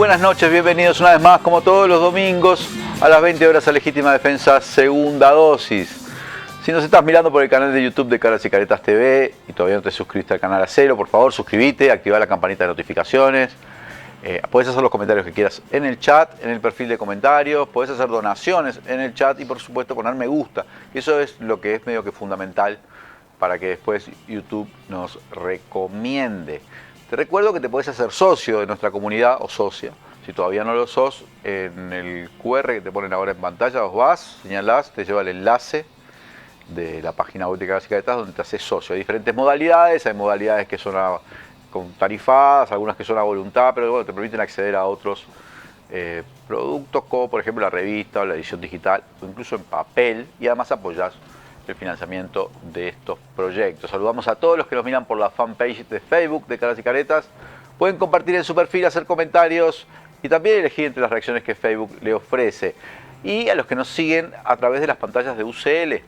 buenas noches, bienvenidos una vez más, como todos los domingos, a las 20 horas a Legítima Defensa, segunda dosis. Si nos estás mirando por el canal de YouTube de Caras y Caretas TV y todavía no te suscribiste al canal, hacelo, por favor, suscríbete, activa la campanita de notificaciones. Puedes hacer los comentarios que quieras en el chat, en el perfil de comentarios, puedes hacer donaciones en el chat y por supuesto poner me gusta. Eso es lo que es medio que fundamental para que después YouTube nos recomiende. Te recuerdo que te puedes hacer socio de nuestra comunidad o socia. Si todavía no lo sos, en el QR que te ponen ahora en pantalla, vos vas, señalás, te lleva el enlace de la página web de Caras y Caretas donde te haces socio. Hay diferentes modalidades, hay modalidades que son con tarifadas, algunas que son a voluntad, pero bueno, te permiten acceder a otros productos como por ejemplo la revista o la edición digital o incluso en papel, y además apoyás el financiamiento de estos proyectos. Saludamos a todos los que nos miran por la fanpage de Facebook de Caras y Caretas. Pueden compartir en su perfil, hacer comentarios y también elegir entre las reacciones que Facebook le ofrece. Y a los que nos siguen a través de las pantallas de UCL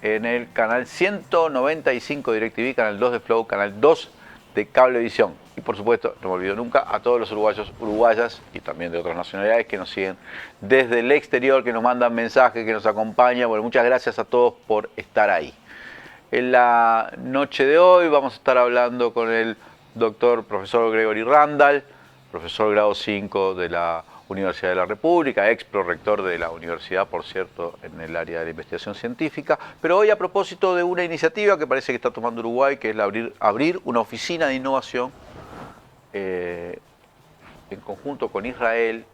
en el canal 195 de DirecTV, canal 2 de Flow, canal 2 de Cablevisión. Y por supuesto, no me olvido nunca, a todos los uruguayos, uruguayas y también de otras nacionalidades que nos siguen desde el exterior, que nos mandan mensajes, que nos acompañan. Bueno, muchas gracias a todos por estar ahí. En la noche de hoy vamos a estar hablando con el doctor profesor Gregory Randall, profesor grado 5 de la Universidad de la República, ex prorector de la universidad, por cierto, en el área de la investigación científica. Pero hoy a propósito de una iniciativa que parece que está tomando Uruguay, que es la abrir una oficina de innovación en conjunto con Israel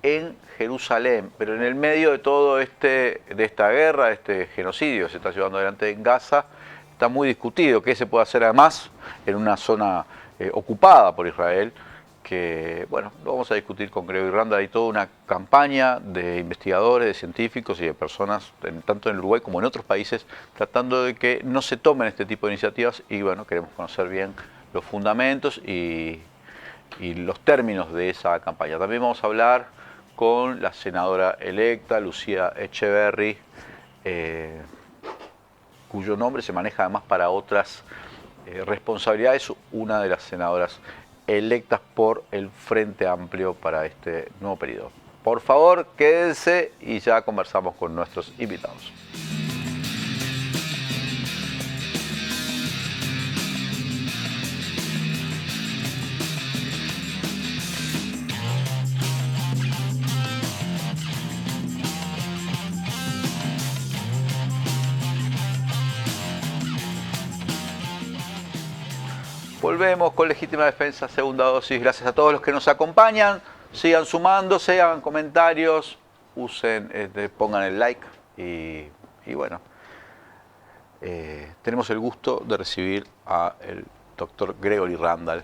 en Jerusalén, pero en el medio de todo de esta guerra, de este genocidio que se está llevando adelante en Gaza, está muy discutido qué se puede hacer además en una zona ocupada por Israel, que bueno, lo vamos a discutir con Gregory Randall. Hay toda una campaña de investigadores, de científicos y de personas, tanto en Uruguay como en otros países, tratando de que no se tomen este tipo de iniciativas y bueno, queremos conocer bien los fundamentos y los términos de esa campaña. También vamos a hablar con la senadora electa, Lucía Echeverry, cuyo nombre se maneja además para otras responsabilidades, una de las senadoras electas por el Frente Amplio para este nuevo periodo. Por favor, quédense y ya conversamos con nuestros invitados. Volvemos con Legítima Defensa, segunda dosis. Gracias a todos los que nos acompañan. Sigan sumándose, hagan comentarios, pongan el like y bueno, tenemos el gusto de recibir al doctor Gregory Randall,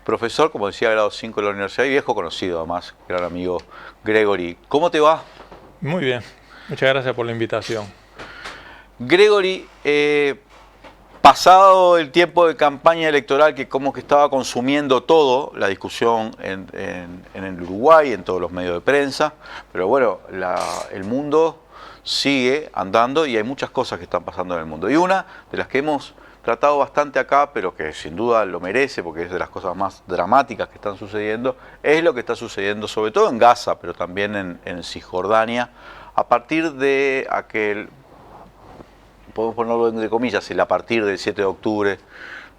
profesor, como decía, grado 5 de la universidad y viejo conocido además, gran amigo Gregory. ¿Cómo te va? Muy bien, muchas gracias por la invitación. Gregory, pasado el tiempo de campaña electoral que como que estaba consumiendo todo, la discusión en el Uruguay, en todos los medios de prensa, pero bueno, el mundo sigue andando y hay muchas cosas que están pasando en el mundo. Y una de las que hemos tratado bastante acá, pero que sin duda lo merece porque es de las cosas más dramáticas que están sucediendo, es lo que está sucediendo sobre todo en Gaza, pero también en Cisjordania, a partir de aquel, podemos ponerlo entre comillas, a partir del 7 de octubre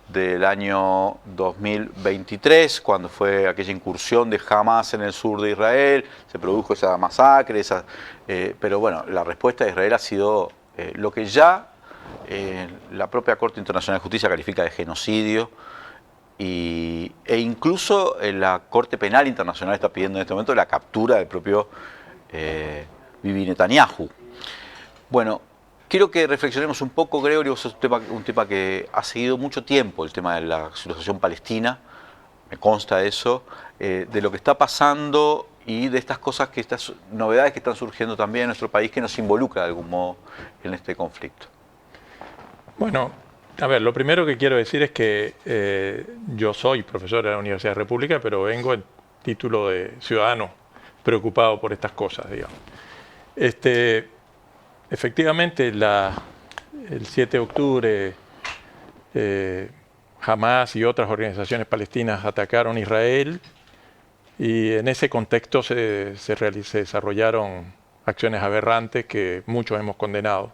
del año 2023, cuando fue aquella incursión de Hamas en el sur de Israel, se produjo esa masacre, pero bueno, la respuesta de Israel ha sido lo que ya la propia Corte Internacional de Justicia califica de genocidio, e incluso la Corte Penal Internacional está pidiendo en este momento la captura del propio Bibi Netanyahu. Bueno, quiero que reflexionemos un poco, Gregory, vos sos un tema que ha seguido mucho tiempo, el tema de la situación palestina, me consta eso, de lo que está pasando y de estas cosas, estas novedades que están surgiendo también en nuestro país que nos involucra de algún modo en este conflicto. Bueno, a ver, lo primero que quiero decir es que yo soy profesor de la Universidad de la República, pero vengo en título de ciudadano preocupado por estas cosas, digamos. Efectivamente, el 7 de octubre, Hamas y otras organizaciones palestinas atacaron Israel Y en ese contexto se desarrollaron acciones aberrantes que muchos hemos condenado.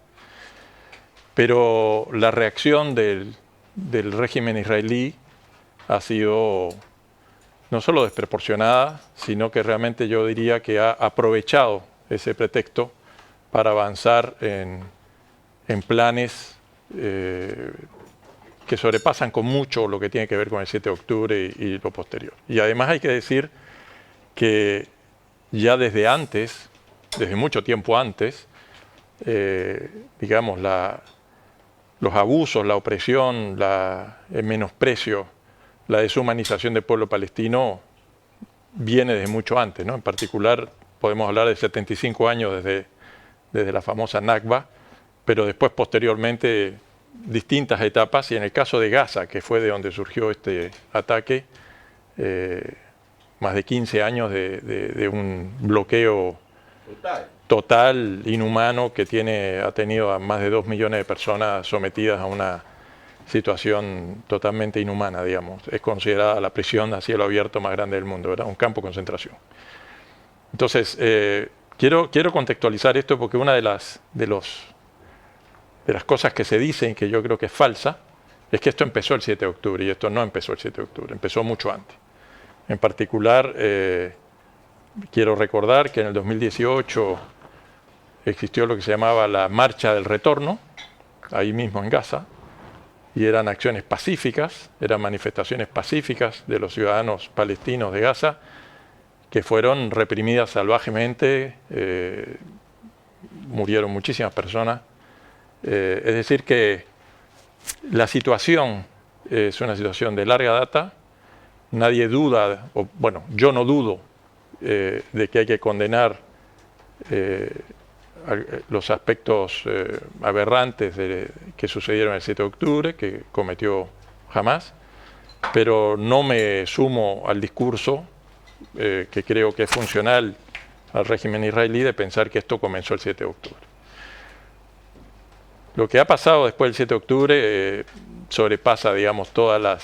Pero la reacción del régimen israelí ha sido no solo desproporcionada, sino que realmente yo diría que ha aprovechado ese pretexto para avanzar en planes que sobrepasan con mucho lo que tiene que ver con el 7 de octubre y lo posterior. Y además hay que decir que ya desde antes, desde mucho tiempo antes, digamos, los abusos, la opresión, el menosprecio, la deshumanización del pueblo palestino viene desde mucho antes, ¿no? En particular podemos hablar de 75 años desde la famosa Nakba, pero después posteriormente distintas etapas, y en el caso de Gaza, que fue de donde surgió este ataque, más de 15 años de un bloqueo total, inhumano, que ha tenido a más de 2 millones de personas sometidas a una situación totalmente inhumana, digamos. Es considerada la prisión a cielo abierto más grande del mundo, ¿verdad? Un campo de concentración. Entonces, quiero contextualizar esto porque una de las cosas que se dicen, que yo creo que es falsa, es que esto empezó el 7 de octubre, y esto no empezó el 7 de octubre, empezó mucho antes. En particular, quiero recordar que en el 2018 existió lo que se llamaba la Marcha del Retorno, ahí mismo en Gaza, y eran acciones pacíficas, eran manifestaciones pacíficas de los ciudadanos palestinos de Gaza, que fueron reprimidas salvajemente, murieron muchísimas personas. Es decir que la situación es una situación de larga data, nadie duda, bueno, yo no dudo de que hay que condenar los aspectos aberrantes que sucedieron el 7 de octubre, que cometió Hamás, pero no me sumo al discurso que creo que es funcional al régimen israelí de pensar que esto comenzó el 7 de octubre. Lo que ha pasado después del 7 de octubre sobrepasa, digamos, toda la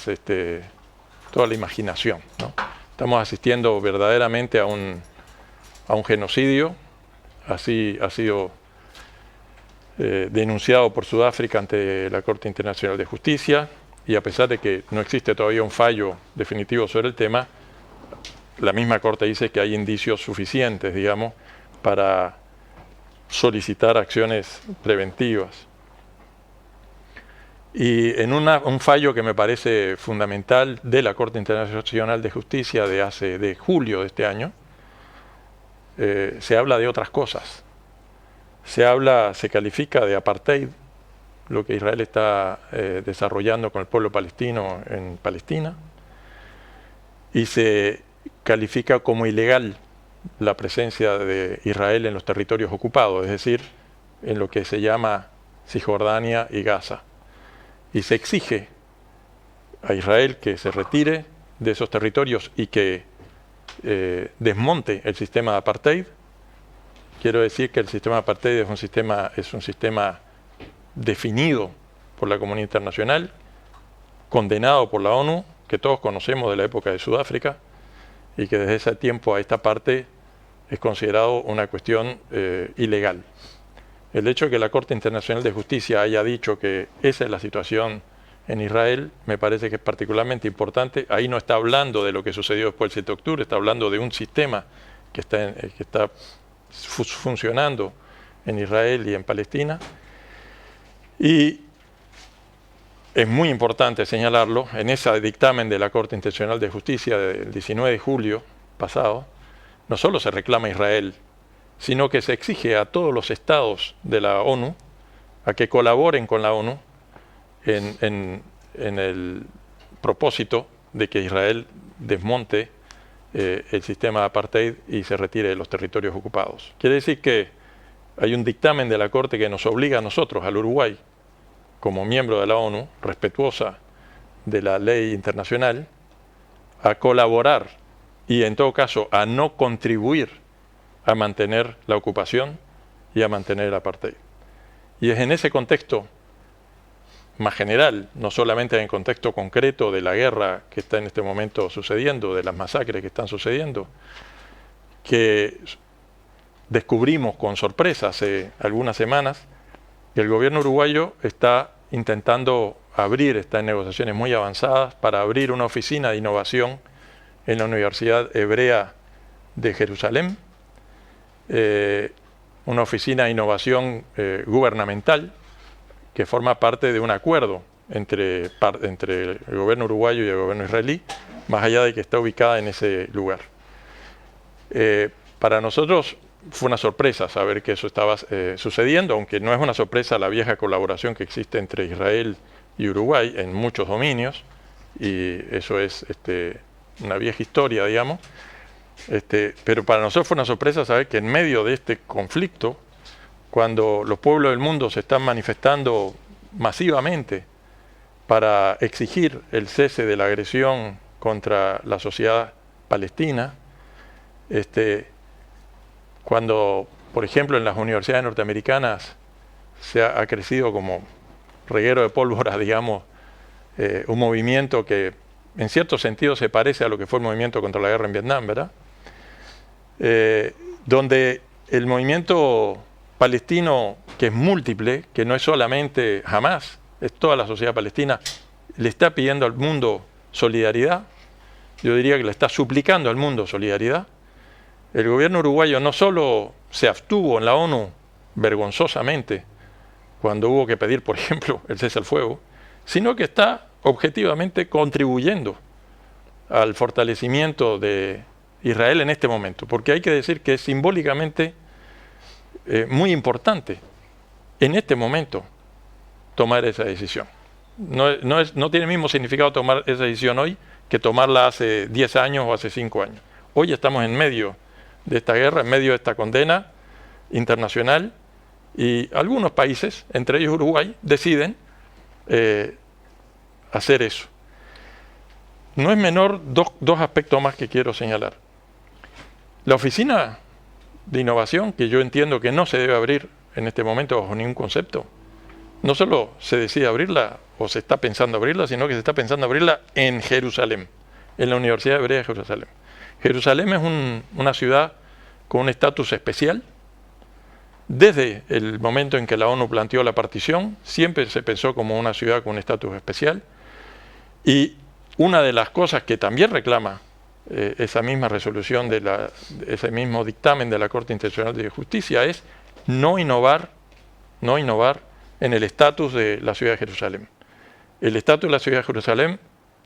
imaginación, ¿no? Estamos asistiendo verdaderamente a un genocidio. Así ha sido denunciado por Sudáfrica ante la Corte Internacional de Justicia, y a pesar de que no existe todavía un fallo definitivo sobre el tema, la misma Corte dice que hay indicios suficientes, digamos, para solicitar acciones preventivas. Y en un fallo que me parece fundamental de la Corte Internacional de Justicia de julio de este año, se habla de otras cosas. Se califica de apartheid lo que Israel está desarrollando con el pueblo palestino en Palestina, y se califica como ilegal la presencia de Israel en los territorios ocupados, es decir, en lo que se llama Cisjordania y Gaza. Y se exige a Israel que se retire de esos territorios y que desmonte el sistema de apartheid. Quiero decir que el sistema de apartheid es un sistema definido por la comunidad internacional, condenado por la ONU, que todos conocemos de la época de Sudáfrica, y que desde ese tiempo a esta parte es considerado una cuestión ilegal. El hecho de que la Corte Internacional de Justicia haya dicho que esa es la situación en Israel me parece que es particularmente importante. Ahí no está hablando de lo que sucedió después del 7 de octubre, está hablando de un sistema que está funcionando en Israel y en Palestina. Y es muy importante señalarlo, en ese dictamen de la Corte Internacional de Justicia del 19 de julio pasado, no solo se reclama a Israel, sino que se exige a todos los estados de la ONU a que colaboren con la ONU en el propósito de que Israel desmonte el sistema de apartheid y se retire de los territorios ocupados. Quiere decir que hay un dictamen de la Corte que nos obliga a nosotros, al Uruguay, como miembro de la ONU, respetuosa de la ley internacional, a colaborar y en todo caso a no contribuir a mantener la ocupación y a mantener el apartheid. Y es en ese contexto más general, no solamente en el contexto concreto de la guerra que está en este momento sucediendo, de las masacres que están sucediendo, que descubrimos con sorpresa hace algunas semanas que el gobierno uruguayo está intentando abrir, está en negociaciones muy avanzadas para abrir una oficina de innovación en la Universidad Hebrea de Jerusalén, una oficina de innovación gubernamental que forma parte de un acuerdo entre el gobierno uruguayo y el gobierno israelí, más allá de que está ubicada en ese lugar. Para nosotros fue una sorpresa saber que eso estaba sucediendo, aunque no es una sorpresa la vieja colaboración que existe entre Israel y Uruguay en muchos dominios, y eso es una vieja historia, digamos. Pero para nosotros fue una sorpresa saber que en medio de este conflicto, cuando los pueblos del mundo se están manifestando masivamente para exigir el cese de la agresión contra la sociedad palestina, cuando, por ejemplo, en las universidades norteamericanas se ha crecido como reguero de pólvora, digamos, un movimiento que en cierto sentido se parece a lo que fue el movimiento contra la guerra en Vietnam, ¿verdad? Donde el movimiento palestino, que es múltiple, que no es solamente Hamás, es toda la sociedad palestina, le está pidiendo al mundo solidaridad, yo diría que le está suplicando al mundo solidaridad. El gobierno uruguayo no solo se abstuvo en la ONU vergonzosamente cuando hubo que pedir, por ejemplo, el cese al fuego, sino que está objetivamente contribuyendo al fortalecimiento de Israel en este momento, porque hay que decir que es simbólicamente muy importante en este momento tomar esa decisión. No tiene el mismo significado tomar esa decisión hoy que tomarla hace 10 años o hace 5 años. Hoy estamos en medio de esta guerra, en medio de esta condena internacional, y algunos países, entre ellos Uruguay, deciden hacer eso. No es menor dos aspectos más que quiero señalar. La oficina de innovación, que yo entiendo que no se debe abrir en este momento bajo ningún concepto, no solo se decide abrirla o se está pensando abrirla, sino que se está pensando abrirla en Jerusalén, en la Universidad Hebrea de Jerusalén. Jerusalén es una ciudad con un estatus especial. Desde el momento en que la ONU planteó la partición, siempre se pensó como una ciudad con un estatus especial. Y una de las cosas que también reclama esa misma resolución, ese mismo dictamen de la Corte Internacional de Justicia es no innovar en el estatus de la ciudad de Jerusalén. El estatus de la ciudad de Jerusalén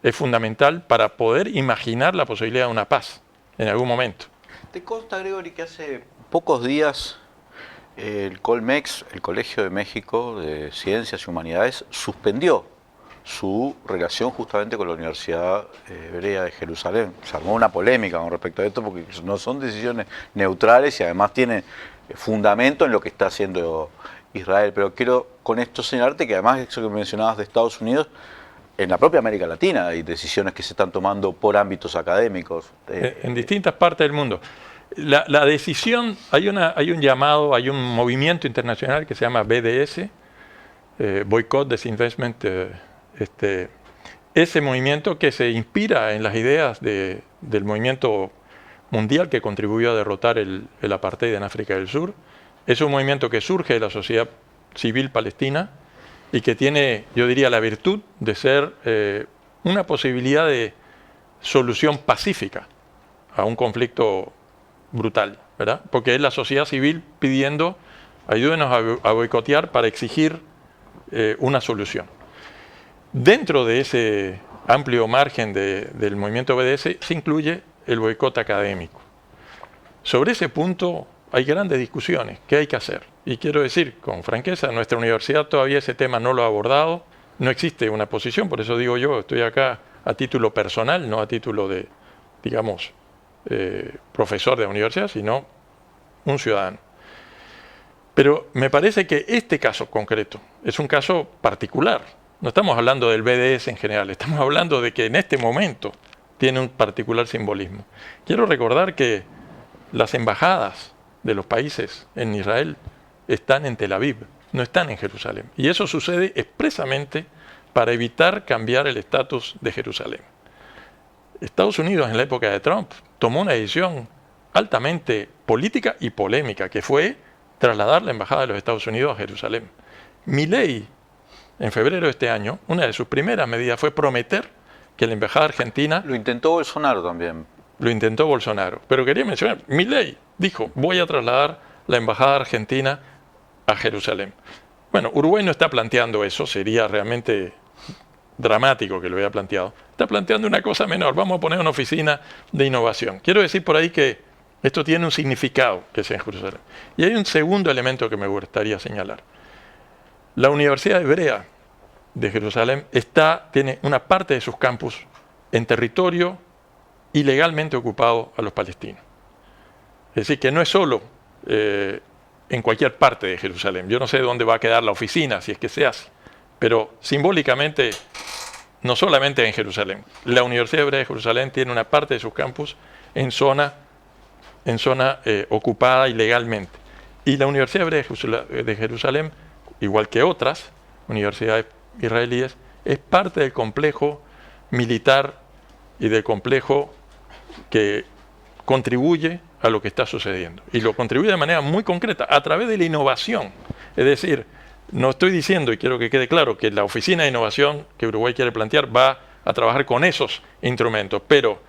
es fundamental para poder imaginar la posibilidad de una paz en algún momento. ¿Te consta, Gregory, que hace pocos días el Colmex, el Colegio de México de Ciencias y Humanidades, suspendió su relación justamente con la Universidad Hebrea de Jerusalén? Se armó una polémica con respecto a esto porque no son decisiones neutrales y además tienen fundamento en lo que está haciendo Israel. Pero quiero con esto señalarte que además eso que mencionabas de Estados Unidos, en la propia América Latina hay decisiones que se están tomando por ámbitos académicos. En distintas partes del mundo. La decisión, hay un llamado, hay un movimiento internacional que se llama BDS, Boycott, Disinvestment, ese movimiento que se inspira en las ideas del movimiento mundial que contribuyó a derrotar el apartheid en África del Sur. Es un movimiento que surge de la sociedad civil palestina y que tiene, yo diría, la virtud de ser una posibilidad de solución pacífica a un conflicto brutal, ¿verdad? Porque es la sociedad civil pidiendo, ayúdenos a boicotear para exigir una solución. Dentro de ese amplio margen del movimiento BDS se incluye el boicot académico. Sobre ese punto hay grandes discusiones. ¿Qué hay que hacer? Y quiero decir con franqueza, nuestra universidad todavía ese tema no lo ha abordado, no existe una posición, por eso digo yo, estoy acá a título personal, no a título de, digamos, profesor de la universidad, sino un ciudadano. Pero me parece que este caso concreto es un caso particular. No estamos hablando del BDS en general, estamos hablando de que en este momento tiene un particular simbolismo. Quiero recordar que las embajadas de los países en Israel están en Tel Aviv, no están en Jerusalén. Y eso sucede expresamente para evitar cambiar el estatus de Jerusalén. Estados Unidos en la época de Trump tomó una decisión altamente política y polémica, que fue trasladar la embajada de los Estados Unidos a Jerusalén. Milei, en febrero de este año, una de sus primeras medidas fue prometer que la embajada argentina... Lo intentó Bolsonaro también. Lo intentó Bolsonaro. Pero quería mencionar, Milei dijo, voy a trasladar la embajada argentina a Jerusalén. Bueno, Uruguay no está planteando eso, sería realmente dramático que lo hubiera planteado. Está planteando una cosa menor, vamos a poner una oficina de innovación. Quiero decir por ahí que esto tiene un significado que sea en Jerusalén. Y hay un segundo elemento que me gustaría señalar. La Universidad Hebrea de Jerusalén tiene una parte de sus campus en territorio ilegalmente ocupado a los palestinos. Es decir, que no es solo en cualquier parte de Jerusalén. Yo no sé dónde va a quedar la oficina, si es que se hace, pero simbólicamente, no solamente en Jerusalén. La Universidad Hebrea de Jerusalén tiene una parte de sus campus en zona ocupada ilegalmente. Y la Universidad Hebrea de Jerusalén, igual que otras universidades israelíes, es parte del complejo militar y del complejo que contribuye a lo que está sucediendo. Y lo contribuye de manera muy concreta, a través de la innovación. Es decir, no estoy diciendo, y quiero que quede claro, que la oficina de innovación que Uruguay quiere plantear va a trabajar con esos instrumentos, pero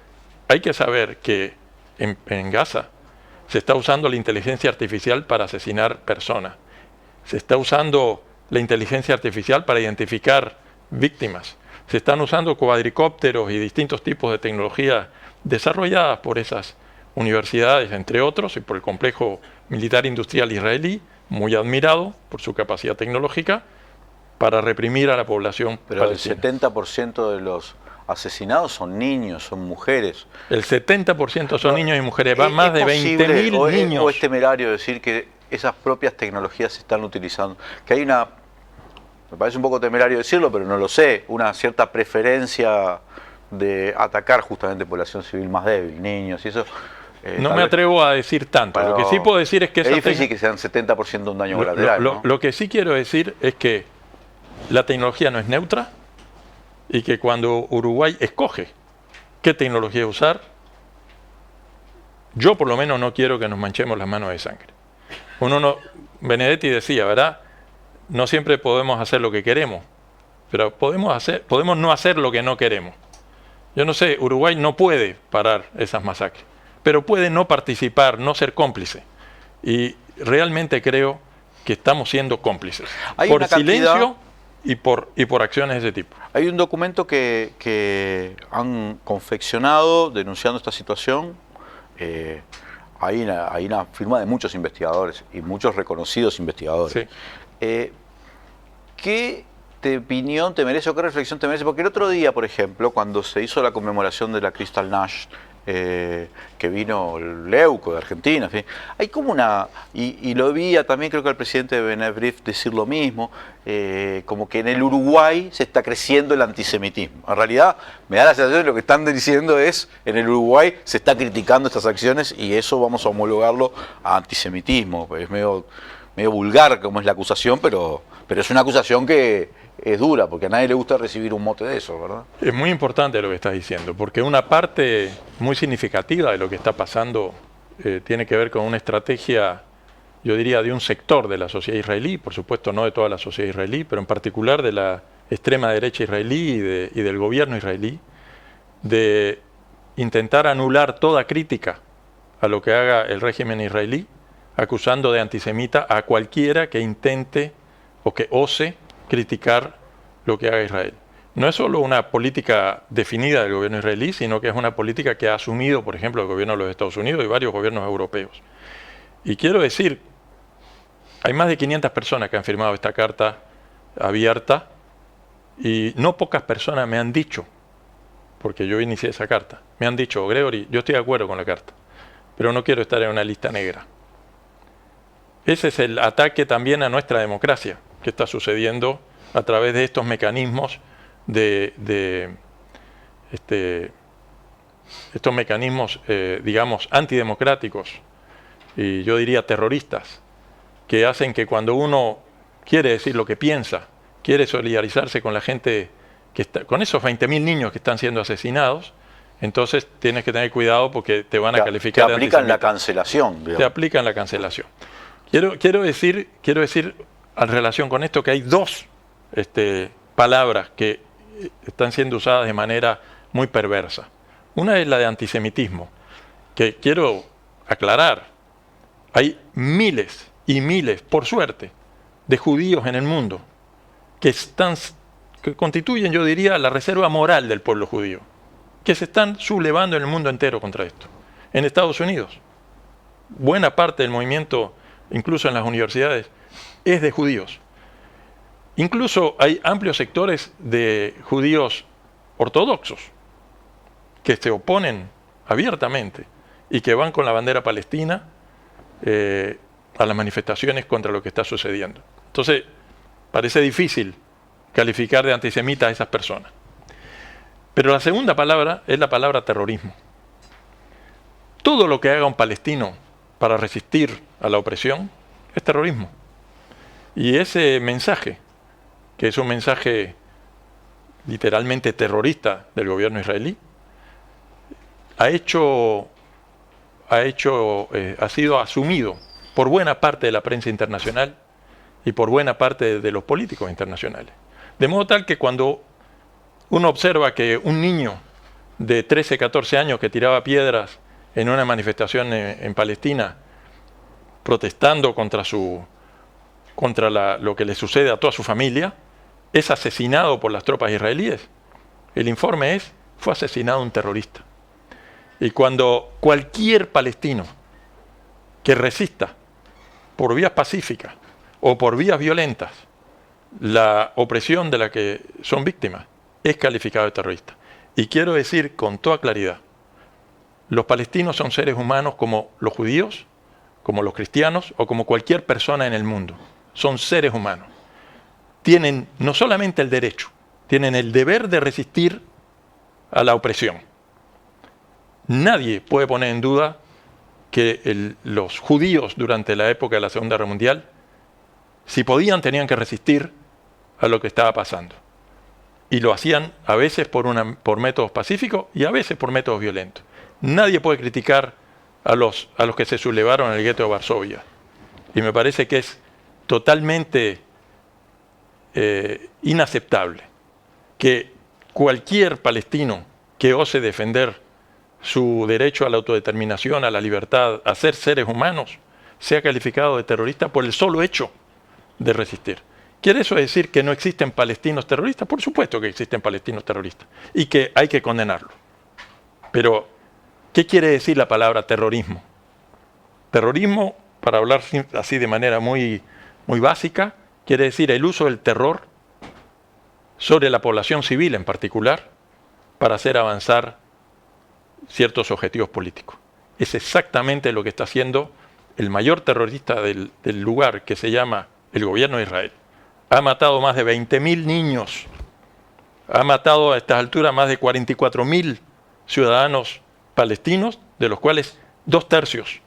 hay que saber que en Gaza se está usando la inteligencia artificial para asesinar personas. Se está usando la inteligencia artificial para identificar víctimas. Se están usando cuadricópteros y distintos tipos de tecnología desarrolladas por esas universidades, entre otros, y por el complejo militar industrial israelí, muy admirado por su capacidad tecnológica, para reprimir a la población palestina. Pero el 70% de los asesinados son niños, son mujeres. El 70% son niños y mujeres, van más de 20.000 niños. ¿O es temerario decir que esas propias tecnologías se están utilizando? Que hay una, me parece un poco temerario decirlo, pero no lo sé, una cierta preferencia de atacar justamente población civil más débil, niños y eso. No me atrevo a decir tanto. Lo que sí puedo decir es que... Es difícil que sean 70% un daño colateral, ¿no? Lo que sí quiero decir es que la tecnología no es neutra y que cuando Uruguay escoge qué tecnología usar, yo por lo menos no quiero que nos manchemos las manos de sangre. Benedetti decía, ¿verdad? No siempre podemos hacer lo que queremos, pero podemos no hacer lo que no queremos. Yo no sé, Uruguay no puede parar esas masacres, pero puede no participar, no ser cómplice. Y realmente creo que estamos siendo cómplices. Por silencio y por acciones de ese tipo. Hay un documento que han confeccionado denunciando esta situación. Hay una firma de muchos investigadores y muchos reconocidos investigadores. Sí. ¿Qué opinión te merece o qué reflexión te merece? Porque el otro día, por ejemplo, cuando se hizo la conmemoración de la Crystal Nash, que vino el Leuco de Argentina, en fin, hay como una, y lo vi también, creo que el presidente de Benebrief decir lo mismo, como que en el Uruguay se está creciendo el antisemitismo. En realidad me da la sensación de lo que están diciendo es, en el Uruguay se está criticando estas acciones y eso vamos a homologarlo a antisemitismo. Es medio vulgar como es la acusación, pero es una acusación que es dura, porque a nadie le gusta recibir un mote de eso, ¿verdad? Es muy importante lo que estás diciendo, porque una parte muy significativa de lo que está pasando tiene que ver con una estrategia, yo diría, de un sector de la sociedad israelí, por supuesto no de toda la sociedad israelí, pero en particular de la extrema derecha israelí y del gobierno israelí, de intentar anular toda crítica a lo que haga el régimen israelí, acusando de antisemita a cualquiera que intente o que ose criticar lo que haga Israel. No es solo una política definida del gobierno israelí, sino que es una política que ha asumido, por ejemplo, el gobierno de los Estados Unidos y varios gobiernos europeos. Y quiero decir, hay más de 500 personas que han firmado esta carta abierta y no pocas personas me han dicho, porque yo inicié esa carta, me han dicho, Gregory, yo estoy de acuerdo con la carta, pero no quiero estar en una lista negra. Ese es el ataque también a nuestra democracia que está sucediendo a través de estos mecanismos estos mecanismos, digamos, antidemocráticos y yo diría terroristas, que hacen que cuando uno quiere decir lo que piensa, quiere solidarizarse con la gente que está, con esos 20.000 niños que están siendo asesinados, entonces tienes que tener cuidado porque te van a calificar te de aplican la antisemita. cancelación, digamos. Te aplican la cancelación. Quiero decir en relación con esto que hay dos palabras que están siendo usadas de manera muy perversa. Una es la de antisemitismo, que quiero aclarar. Hay miles y miles, por suerte, de judíos en el mundo que constituyen, yo diría, la reserva moral del pueblo judío, que se están sublevando en el mundo entero contra esto. En Estados Unidos, buena parte del movimiento, incluso en las universidades, es de judíos. Incluso hay amplios sectores de judíos ortodoxos que se oponen abiertamente y que van con la bandera palestina a las manifestaciones contra lo que está sucediendo. Entonces, parece difícil calificar de antisemita a esas personas. Pero la segunda palabra es la palabra terrorismo. Todo lo que haga un palestino para resistir a la opresión es terrorismo. Y ese mensaje, que es un mensaje literalmente terrorista del gobierno israelí, ha sido asumido por buena parte de la prensa internacional y por buena parte de los políticos internacionales. De modo tal que cuando uno observa que un niño de 13, 14 años que tiraba piedras en una manifestación en Palestina, protestando contra lo que le sucede a toda su familia, es asesinado por las tropas israelíes. El informe fue asesinado un terrorista. Y cuando cualquier palestino que resista por vías pacíficas o por vías violentas la opresión de la que son víctimas, es calificado de terrorista. Y quiero decir con toda claridad, los palestinos son seres humanos como los judíos, como los cristianos o como cualquier persona en el mundo. Son seres humanos. Tienen no solamente el derecho, tienen el deber de resistir a la opresión. Nadie puede poner en duda que los judíos durante la época de la Segunda Guerra Mundial, si podían, tenían que resistir a lo que estaba pasando. Y lo hacían a veces por métodos pacíficos y a veces por métodos violentos. Nadie puede criticar a los que se sublevaron en el gueto de Varsovia. Y me parece que es totalmente inaceptable que cualquier palestino que ose defender su derecho a la autodeterminación, a la libertad, a ser seres humanos, sea calificado de terrorista por el solo hecho de resistir. ¿Quiere eso decir que no existen palestinos terroristas? Por supuesto que existen palestinos terroristas y que hay que condenarlos. Pero, ¿qué quiere decir la palabra terrorismo? Terrorismo, para hablar así de manera muy, muy básica, quiere decir el uso del terror sobre la población civil en particular para hacer avanzar ciertos objetivos políticos. Es exactamente lo que está haciendo el mayor terrorista del lugar, que se llama el gobierno de Israel. Ha matado más de 20.000 niños, ha matado a estas alturas más de 44.000 ciudadanos palestinos, de los cuales 2/3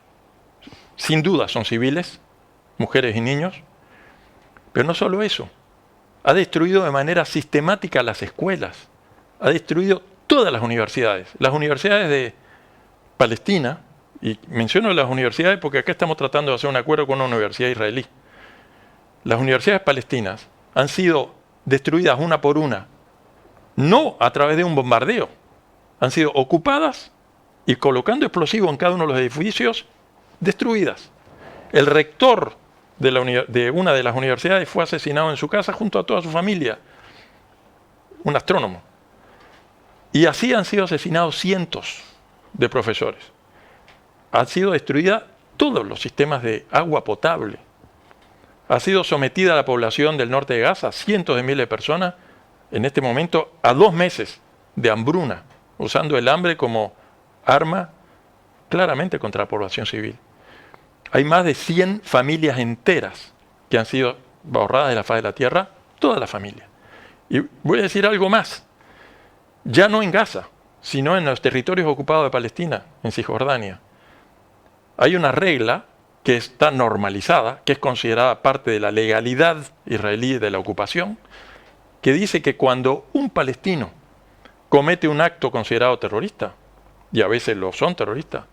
sin duda son civiles, mujeres y niños. Pero no solo eso, ha destruido de manera sistemática las escuelas, ha destruido todas las universidades. Las universidades de Palestina, y menciono las universidades porque acá estamos tratando de hacer un acuerdo con una universidad israelí. Las universidades palestinas han sido destruidas una por una, no a través de un bombardeo, han sido ocupadas y colocando explosivos en cada uno de los edificios, destruidas. El rector de una de las universidades fue asesinado en su casa junto a toda su familia, un astrónomo. Y así han sido asesinados cientos de profesores. Han sido destruidas todos los sistemas de agua potable. Ha sido sometida a la población del norte de Gaza, cientos de miles de personas, en este momento a 2 meses de hambruna, usando el hambre como arma claramente contra la población civil. Hay más de 100 familias enteras que han sido borradas de la faz de la tierra, toda la familia. Y voy a decir algo más, ya no en Gaza, sino en los territorios ocupados de Palestina, en Cisjordania. Hay una regla que está normalizada, que es considerada parte de la legalidad israelí de la ocupación, que dice que cuando un palestino comete un acto considerado terrorista, y a veces lo son terroristas,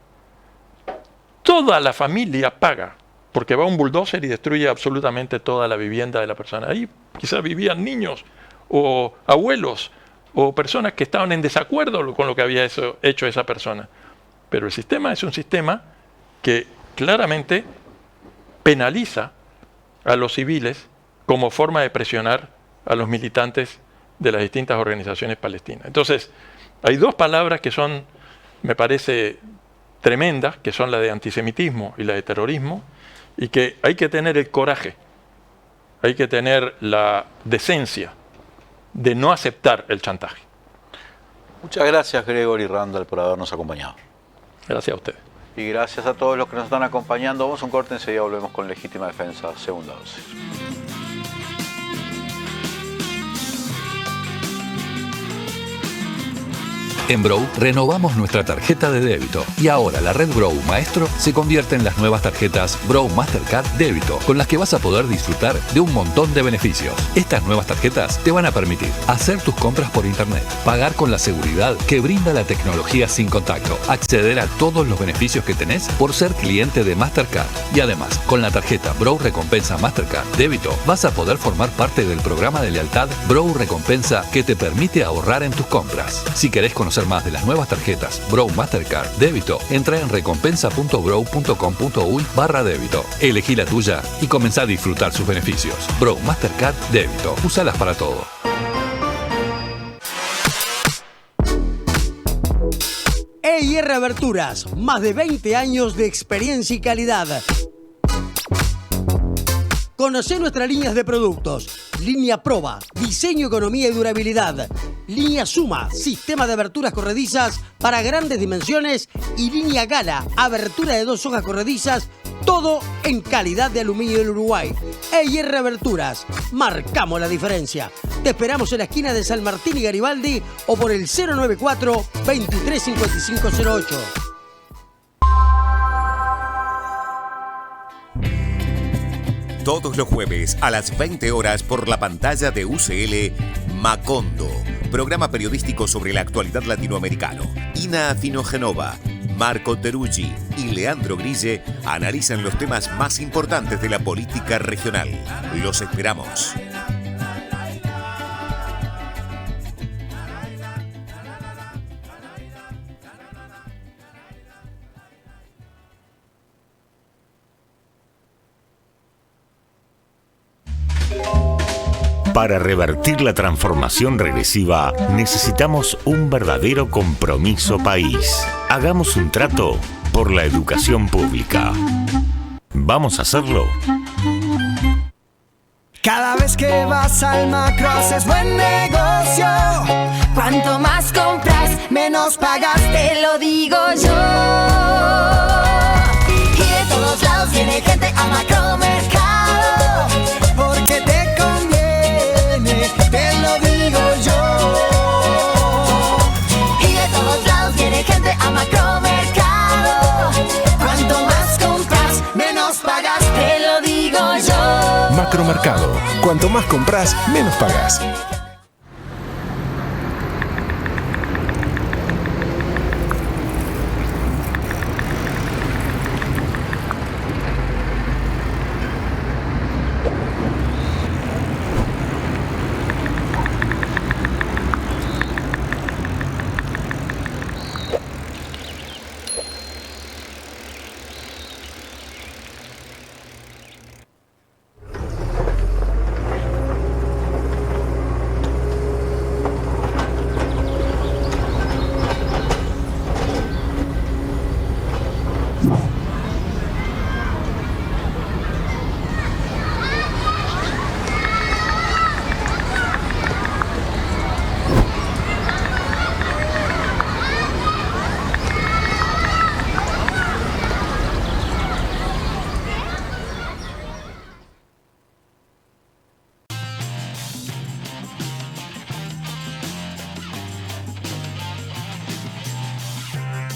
toda la familia paga, porque va un bulldozer y destruye absolutamente toda la vivienda de la persona. Ahí quizás vivían niños o abuelos o personas que estaban en desacuerdo con lo que había hecho esa persona. Pero el sistema es un sistema que claramente penaliza a los civiles como forma de presionar a los militantes de las distintas organizaciones palestinas. Entonces, hay dos palabras que son, me parece, tremendas, que son la de antisemitismo y la de terrorismo, y que hay que tener el coraje, hay que tener la decencia de no aceptar el chantaje. Muchas gracias, Gregory Randall, por habernos acompañado. Gracias a ustedes. Y gracias a todos los que nos están acompañando. Vamos a un corte, enseguida volvemos con Legítima Defensa, segunda dosis. En Brow renovamos nuestra tarjeta de débito y ahora la red Brow Maestro se convierte en las nuevas tarjetas Brow Mastercard Débito, con las que vas a poder disfrutar de un montón de beneficios. Estas nuevas tarjetas te van a permitir hacer tus compras por internet, pagar con la seguridad que brinda la tecnología sin contacto, acceder a todos los beneficios que tenés por ser cliente de Mastercard. Y además, con la tarjeta Brow Recompensa Mastercard Débito vas a poder formar parte del programa de lealtad Brow Recompensa que te permite ahorrar en tus compras. Si querés conocer más de las nuevas tarjetas Brow Mastercard Débito, entra en recompensa.brow.com.uy/débito. Elegí la tuya y comenzá a disfrutar sus beneficios. Brow Mastercard Débito. Úsalas para todo. EIR Aberturas, más de 20 años de experiencia y calidad. Conocé nuestras líneas de productos. Línea Proba, diseño, economía y durabilidad. Línea Suma, sistema de aberturas corredizas para grandes dimensiones. Y línea Gala, abertura de 2 hojas corredizas. Todo en calidad de aluminio del Uruguay. EIR Aberturas, marcamos la diferencia. Te esperamos en la esquina de San Martín y Garibaldi o por el 094-235508. Todos los jueves a las 20 horas por la pantalla de UCL, Macondo, programa periodístico sobre la actualidad latinoamericana. Ina Finogenova, Marco Teruggi y Leandro Grille analizan los temas más importantes de la política regional. Los esperamos. Para revertir la transformación regresiva, necesitamos un verdadero compromiso país. Hagamos un trato por la educación pública. ¿Vamos a hacerlo? Cada vez que vas al Macro haces buen negocio. Cuanto más compras, menos pagas, te lo digo yo. Y de todos lados viene gente a Macromercado, porque te conviene, te lo digo yo. Y de todos lados viene gente a Macromercado. Cuanto más compras, menos pagas, te lo digo yo. Macromercado. Cuanto más compras, menos pagas.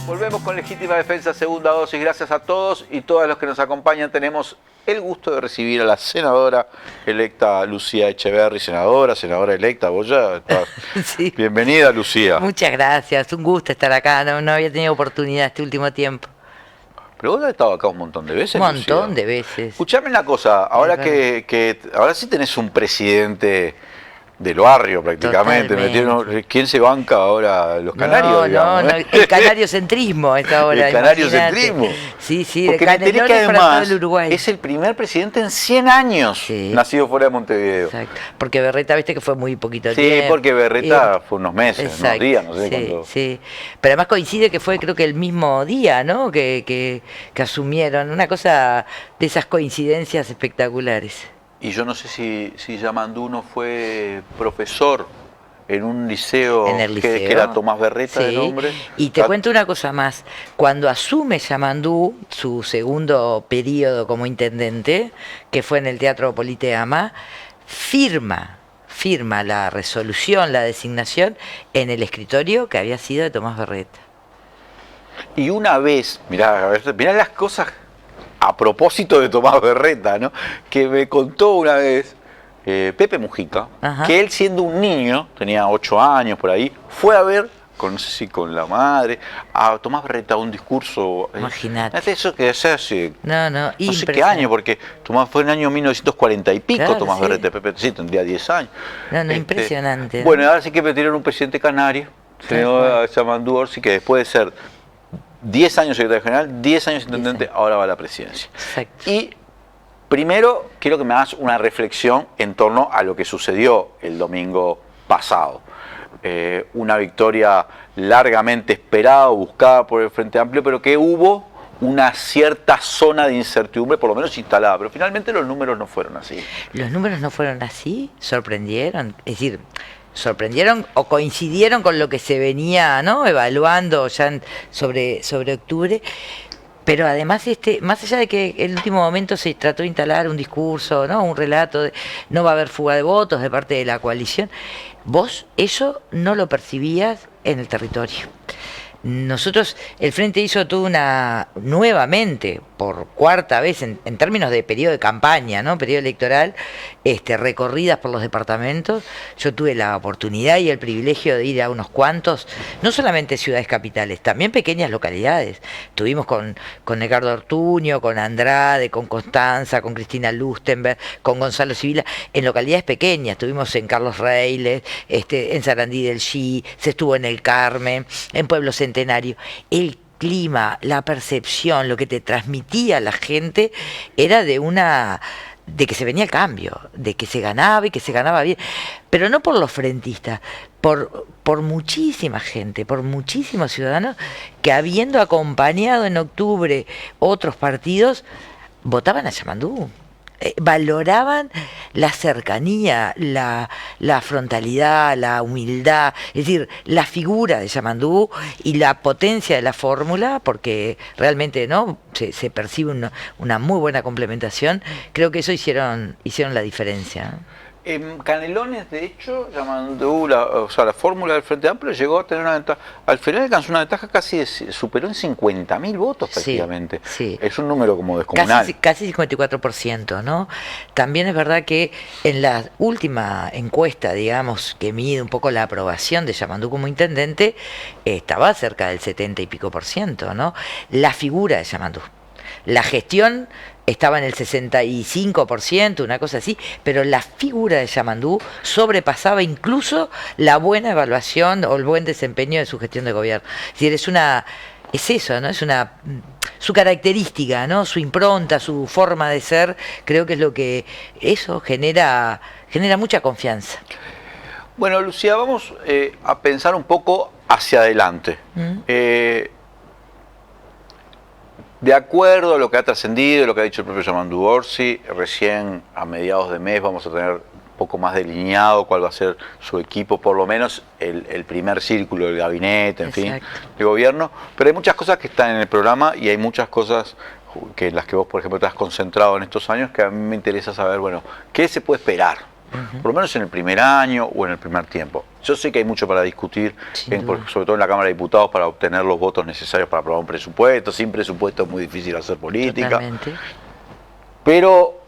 Volvemos con Legítima Defensa, segunda dosis. Gracias a todos y todas los que nos acompañan. Tenemos el gusto de recibir a la senadora electa Lucía Echeverri, senadora electa, vos ya estás. Sí. Bienvenida, Lucía. Muchas gracias, un gusto estar acá, no había tenido oportunidad este último tiempo. Pero vos has estado acá un montón de veces, Un montón Lucía. de veces. Escuchame una cosa, ahora que ahora sí tenés un presidente del barrio prácticamente. Totalmente. ¿Quién se banca ahora? Los canarios, digamos, no, el canariocentrismo es ahora. El canariocentrismo. Sí, sí, Porque de me enteré Canelones que para todo además el Uruguay. es el primer presidente en 100 años Sí. nacido fuera de Montevideo. Exacto. Porque Berreta, viste que fue muy poquito Sí, tiempo. porque Berreta fue unos meses, Exacto, unos días, no sé sí, cuánto. sí. Pero además coincide que fue creo que el mismo día, ¿no? Que asumieron. Una cosa de esas coincidencias espectaculares. Y yo no sé si Yamandú no fue profesor en un liceo, En el liceo. que era Tomás Berreta de Sí. nombre. Y te cuento una cosa más. Cuando asume Yamandú su segundo periodo como intendente, que fue en el Teatro Politeama, firma la resolución, la designación en el escritorio que había sido de Tomás Berreta. Y una vez, mirá las cosas a propósito de Tomás Berreta, ¿no? Que me contó una vez Pepe Mujica, Ajá. que él siendo un niño, tenía 8 años por ahí, fue a ver, no sé si con la madre, a Tomás Berreta un discurso. Imagínate. Eso que se hace, No no sé qué impresionante. año, porque Tomás fue en el año 1940 y pico, Claro, Tomás sí. Berreta, Pepe sí, tendría 10 años. No, impresionante. ¿no? Bueno, ahora sí que metieron un presidente canario, señor Yamandú Orsi, que después de ser 10 años secretario general, 10 años intendente, ahora va a la presidencia. Exacto. Y primero quiero que me hagas una reflexión en torno a lo que sucedió el domingo pasado. Una victoria largamente esperada, buscada por el Frente Amplio, pero que hubo una cierta zona de incertidumbre, por lo menos instalada, pero finalmente los números no fueron así. Los números no fueron así, sorprendieron, es decir, sorprendieron o coincidieron con lo que se venía, ¿no?, evaluando ya sobre octubre. Pero además, más allá de que en el último momento se trató de instalar un discurso, ¿no?, un relato de no va a haber fuga de votos de parte de la coalición, vos eso no lo percibías en el territorio. Nosotros, el Frente hizo toda nuevamente, por cuarta vez, en términos de periodo de campaña, ¿no?, periodo electoral, recorridas por los departamentos. Yo tuve la oportunidad y el privilegio de ir a unos cuantos, no solamente ciudades capitales, también pequeñas localidades. Estuvimos con Edgardo Ortuño, con Andrade, con Constanza, con Cristina Lustenberg, con Gonzalo Sibila, en localidades pequeñas. Estuvimos en Carlos Reiles, en Sarandí del Xi, se estuvo en El Carmen, en Pueblo Centenario. El clima, la percepción, lo que te transmitía la gente era de que se venía el cambio, de que se ganaba y que se ganaba bien, pero no por los frentistas, por muchísima gente, por muchísimos ciudadanos que, habiendo acompañado en octubre otros partidos, votaban a Yamandú. Valoraban la cercanía, la frontalidad, la humildad, es decir, la figura de Yamandú y la potencia de la fórmula, porque realmente, ¿no?, se percibe una muy buena complementación. Creo que eso hicieron la diferencia, ¿no? En Canelones, de hecho, Yamandú, la fórmula del Frente Amplio llegó a tener una ventaja. Al final alcanzó una ventaja superó en 50.000 votos prácticamente. Sí. Es un número como descomunal. Casi 54%, ¿no? También es verdad que en la última encuesta, digamos, que mide un poco la aprobación de Yamandú como intendente, estaba cerca del 70 y pico %, ¿no? La figura de Yamandú. La gestión estaba en el 65%, una cosa así, pero la figura de Yamandú sobrepasaba incluso la buena evaluación o el buen desempeño de su gestión de gobierno. Es decir, es eso, ¿no? Es su característica, ¿no?, su impronta, su forma de ser. Creo que es lo que eso genera mucha confianza. Bueno, Lucía, vamos a pensar un poco hacia adelante. De acuerdo a lo que ha trascendido, lo que ha dicho el propio Yamandú Orsi, recién a mediados de mes vamos a tener un poco más delineado cuál va a ser su equipo, por lo menos el primer círculo del gabinete, en fin, de gobierno. Pero hay muchas cosas que están en el programa y hay muchas cosas en las que vos, por ejemplo, te has concentrado en estos años, que a mí me interesa saber, bueno, ¿qué se puede esperar? Por lo menos en el primer año o en el primer tiempo. Yo sé que hay mucho para discutir, sobre todo en la Cámara de Diputados, para obtener los votos necesarios para aprobar un presupuesto. Sin presupuesto es muy difícil hacer política. Totalmente. Pero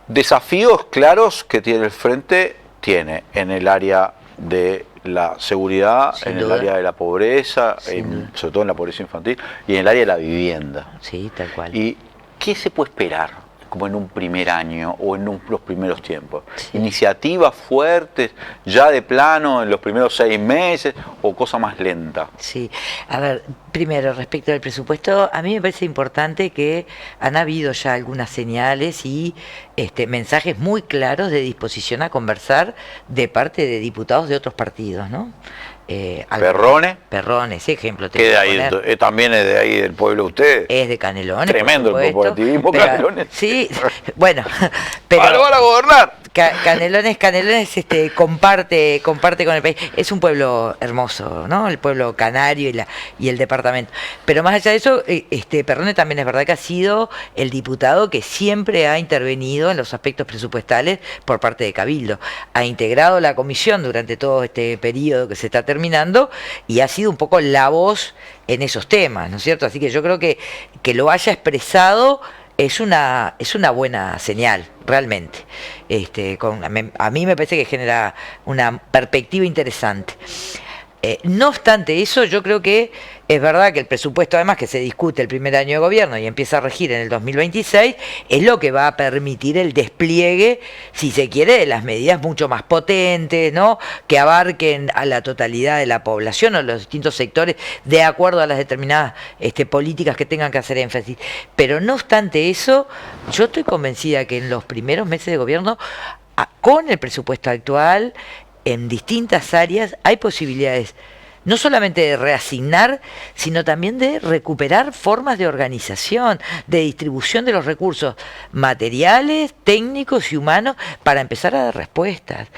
desafíos claros que tiene el frente, tiene en el área de la seguridad, Sin en el duda. área de la pobreza, Sin duda. sobre todo en la pobreza infantil, y en el área de la vivienda. Sí, tal cual. ¿Y qué se puede esperar como en un primer año o en los primeros tiempos? Sí. ¿Iniciativas fuertes ya de plano en los primeros 6 meses o cosa más lenta? Sí, a ver, primero, respecto al presupuesto, a mí me parece importante que han habido ya algunas señales y mensajes muy claros de disposición a conversar de parte de diputados de otros partidos, ¿no? ¿Perrone? Perrone, ese ejemplo te Que voy de a ahí, poner. también es de ahí del pueblo de ustedes. Es de Canelones. Tremendo por el supuesto, corporativismo, pero- Canelones. Sí, bueno, pero... ¡Ahora van a gobernar! Canelones comparte con el país. Es un pueblo hermoso, ¿no? El pueblo canario y el departamento. Pero más allá de eso, Perrone también es verdad que ha sido el diputado que siempre ha intervenido en los aspectos presupuestales por parte de Cabildo. Ha integrado la comisión durante todo este periodo que se está terminando y ha sido un poco la voz en esos temas, ¿no es cierto? Así que yo creo que lo haya expresado es una buena señal, realmente. A mí me parece que genera una perspectiva interesante. No obstante eso, yo creo que es verdad que el presupuesto, además que se discute el primer año de gobierno y empieza a regir en el 2026, es lo que va a permitir el despliegue, si se quiere, de las medidas mucho más potentes, ¿no? Que abarquen a la totalidad de la población o los distintos sectores de acuerdo a las determinadas políticas que tengan que hacer énfasis. Pero no obstante eso, yo estoy convencida que en los primeros meses de gobierno, con el presupuesto actual, en distintas áreas hay posibilidades no solamente de reasignar, sino también de recuperar formas de organización, de distribución de los recursos materiales, técnicos y humanos para empezar a dar respuestas.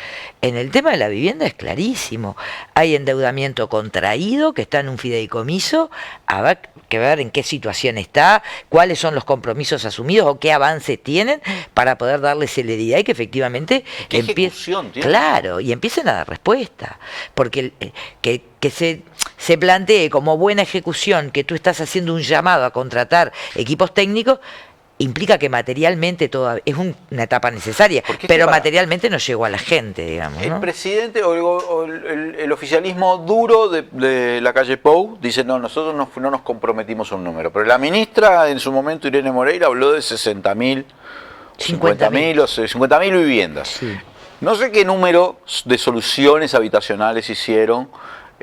En el tema de la vivienda es clarísimo. Hay endeudamiento contraído que está en un fideicomiso, habrá que ver en qué situación está, cuáles son los compromisos asumidos o qué avances tienen para poder darle celeridad y que efectivamente ¿Qué ejecución tiene? Claro, y empiecen a dar respuesta. Porque que se plantee como buena ejecución que tú estás haciendo un llamado a contratar equipos técnicos, implica que materialmente es una etapa necesaria, Porque pero para- materialmente no llegó a la gente, digamos, El ¿no? presidente o el oficialismo duro de la calle Pou dice, no, nosotros no nos comprometimos a un número. Pero la ministra, en su momento, Irene Moreira, habló de 60.000, 50.000 o 50.000 viviendas. Sí. No sé qué número de soluciones habitacionales hicieron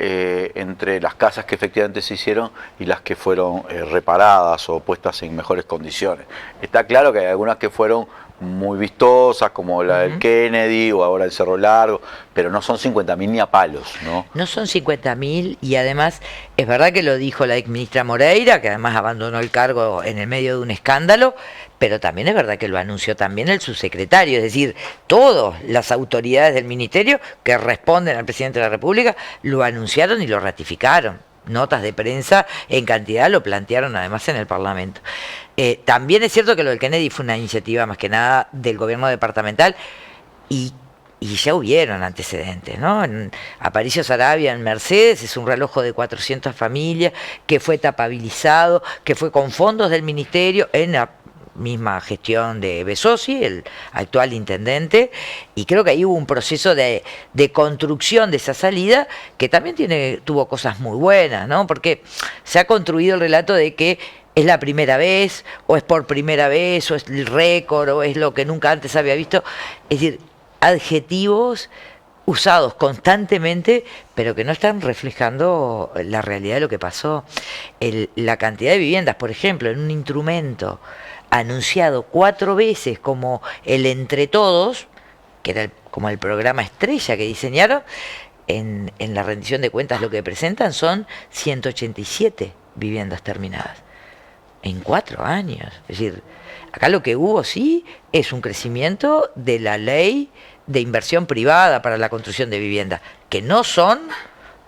entre las casas que efectivamente se hicieron y las que fueron reparadas o puestas en mejores condiciones. Está claro que hay algunas que fueron muy vistosas, como la del Kennedy o ahora el Cerro Largo, pero no son 50.000 ni a palos, ¿no? No son 50.000 y además es verdad que lo dijo la exministra Moreira, que además abandonó el cargo en el medio de un escándalo, pero también es verdad que lo anunció también el subsecretario, es decir, todas las autoridades del ministerio que responden al presidente de la República lo anunciaron y lo ratificaron. Notas de prensa en cantidad lo plantearon además en el Parlamento. También es cierto que lo del Kennedy fue una iniciativa más que nada del gobierno departamental y ya hubieron antecedentes, ¿no? En Aparicio Saravia, en Mercedes, es un reloj de 400 familias que fue tapabilizado, que fue con fondos del ministerio en la misma gestión de Besosi, el actual intendente, y creo que ahí hubo un proceso de construcción de esa salida que también tuvo cosas muy buenas, ¿no? Porque se ha construido el relato de que es la primera vez, o es por primera vez, o es el récord, o es lo que nunca antes había visto. Es decir, adjetivos usados constantemente, pero que no están reflejando la realidad de lo que pasó. La cantidad de viviendas, por ejemplo, en un instrumento anunciado 4 veces como el Entre Todos, que era como el programa estrella que diseñaron, en la rendición de cuentas lo que presentan son 187 viviendas terminadas en 4 años. Es decir, acá lo que hubo sí es un crecimiento de la ley de inversión privada para la construcción de vivienda, que no son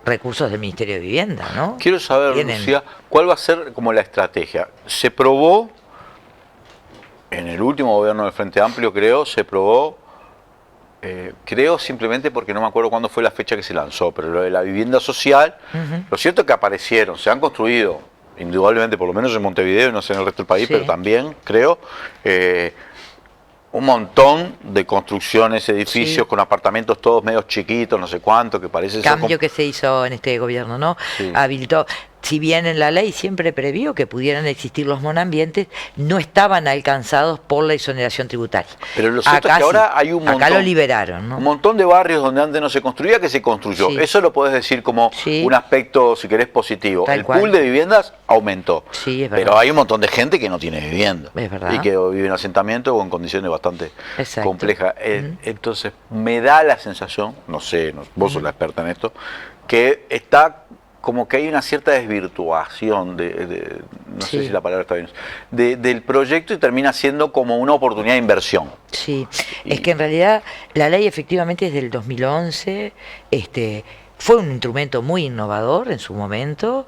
recursos del Ministerio de Vivienda, ¿no? Quiero saber, Lucía, ¿cuál va a ser como la estrategia? Se probó, en el último gobierno del Frente Amplio, creo, creo simplemente porque no me acuerdo cuándo fue la fecha que se lanzó, pero lo de la vivienda social, lo cierto es que aparecieron, se han construido, indudablemente, por lo menos en Montevideo y no sé en el resto del país, Sí. pero también, creo, un montón de construcciones, edificios Sí. con apartamentos todos medios chiquitos, no sé cuánto, que parece ser Cambio que se hizo en este gobierno, ¿no? Sí. Habilitó, si bien en la ley siempre previó que pudieran existir los monoambientes, no estaban alcanzados por la exoneración tributaria. Pero lo cierto es que sí. ahora hay un montón, Acá lo liberaron, ¿no? un montón de barrios donde antes no se construía que se construyó. Sí. Eso lo podés decir como Sí. un aspecto, si querés, positivo. Tal El cual. pool de viviendas aumentó. Sí, es verdad. Pero hay un montón de gente que no tiene vivienda. Es verdad. Y que vive en asentamiento o en condiciones bastante Exacto. complejas. Entonces, me da la sensación, no sé, vos sos la experta en esto, que está como que hay una cierta desvirtuación no sé Sí. si la palabra está bien, del proyecto y termina siendo como una oportunidad de inversión. Sí, Y- es que en realidad la ley efectivamente es del 2011, fue un instrumento muy innovador en su momento,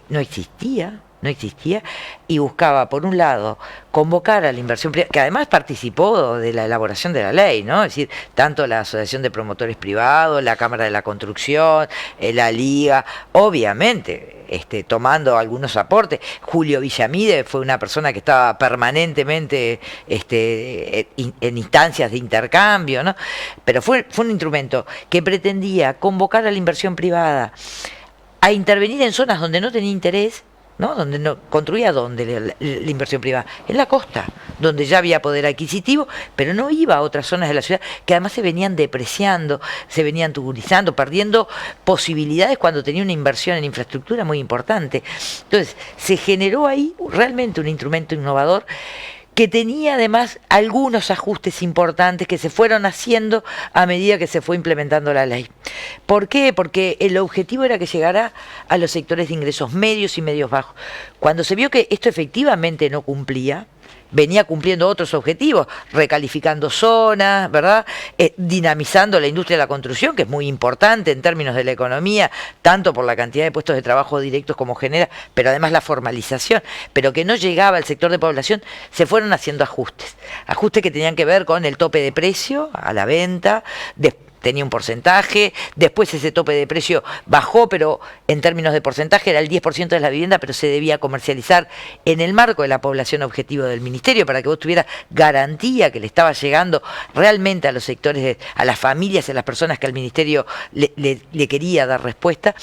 no existía, y buscaba, por un lado, convocar a la inversión privada, que además participó de la elaboración de la ley, ¿no? Es decir, tanto la Asociación de Promotores Privados, la Cámara de la Construcción, la Liga, obviamente, tomando algunos aportes. Julio Villamide fue una persona que estaba permanentemente en instancias de intercambio, ¿no? Pero fue un instrumento que pretendía convocar a la inversión privada a intervenir en zonas donde no tenía interés, ¿no? Donde no construía, donde la inversión privada, en la costa, donde ya había poder adquisitivo, pero no iba a otras zonas de la ciudad que además se venían depreciando, se venían tuburizando, perdiendo posibilidades cuando tenía una inversión en infraestructura muy importante. Entonces, se generó ahí realmente un instrumento innovador que tenía además algunos ajustes importantes que se fueron haciendo a medida que se fue implementando la ley. ¿Por qué? Porque el objetivo era que llegara a los sectores de ingresos medios y medios bajos. Cuando se vio que esto efectivamente no cumplía, venía cumpliendo otros objetivos, recalificando zonas, ¿verdad? Dinamizando la industria de la construcción, que es muy importante en términos de la economía, tanto por la cantidad de puestos de trabajo directos como genera, pero además la formalización, pero que no llegaba al sector de población, se fueron haciendo ajustes que tenían que ver con el tope de precio a la venta, tenía un porcentaje, después ese tope de precio bajó, pero en términos de porcentaje era el 10% de la vivienda, pero se debía comercializar en el marco de la población objetivo del Ministerio, para que vos tuvieras garantía que le estaba llegando realmente a los sectores, a las familias, a las personas que al Ministerio le quería dar respuesta.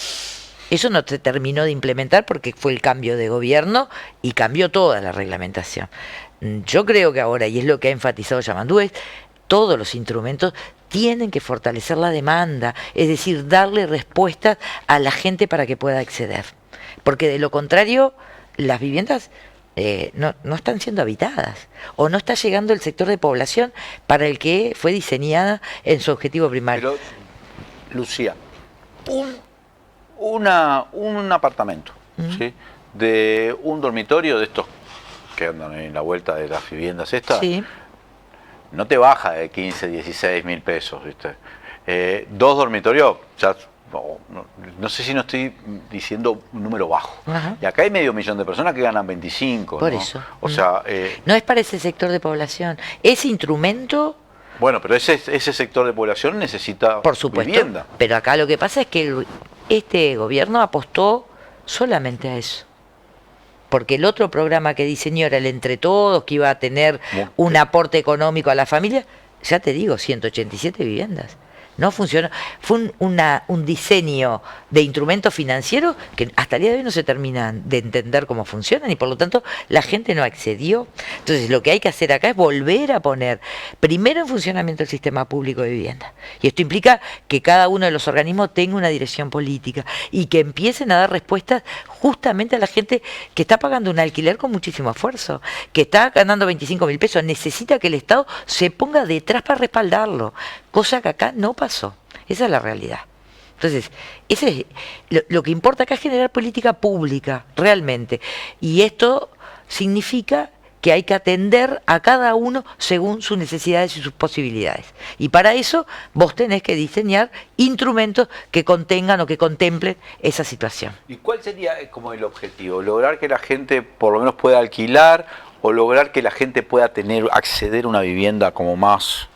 Eso no se terminó de implementar porque fue el cambio de gobierno y cambió toda la reglamentación. Yo creo que ahora, y es lo que ha enfatizado Yamandú, todos los instrumentos tienen que fortalecer la demanda, es decir, darle respuestas a la gente para que pueda acceder. Porque de lo contrario, las viviendas no están siendo habitadas o no está llegando el sector de población para el que fue diseñada en su objetivo primario. Pero, Lucía, un apartamento, ¿sí? De un dormitorio de estos que andan en la vuelta de las viviendas estas, Sí. no te baja de 15, 16 mil pesos, ¿viste? 2 dormitorios, ya, no sé si no estoy diciendo un número bajo. Ajá. Y acá hay 500.000 de personas que ganan 25. Por ¿no? eso. O sea, No es para ese sector de población. Ese instrumento, bueno, pero ese sector de población necesita por supuesto, vivienda. pero acá lo que pasa es que este gobierno apostó solamente a eso. Porque el otro programa que diseñó era el Entre Todos, que iba a tener un aporte económico a la familia, ya te digo, 187 viviendas. No funcionó. Fue un diseño de instrumentos financieros que hasta el día de hoy no se terminan de entender cómo funcionan y por lo tanto la gente no accedió. Entonces lo que hay que hacer acá es volver a poner primero en funcionamiento el sistema público de vivienda. Y esto implica que cada uno de los organismos tenga una dirección política y que empiecen a dar respuestas justamente a la gente que está pagando un alquiler con muchísimo esfuerzo, que está ganando 25 mil pesos, necesita que el Estado se ponga detrás para respaldarlo, cosa que acá no pasó. Esa es la realidad. Entonces, ese es lo que importa acá es generar política pública, realmente. Y esto significa que hay que atender a cada uno según sus necesidades y sus posibilidades. Y para eso vos tenés que diseñar instrumentos que contengan o que contemplen esa situación. ¿Y cuál sería como el objetivo? ¿Lograr que la gente por lo menos pueda alquilar o lograr que la gente pueda acceder a una vivienda como más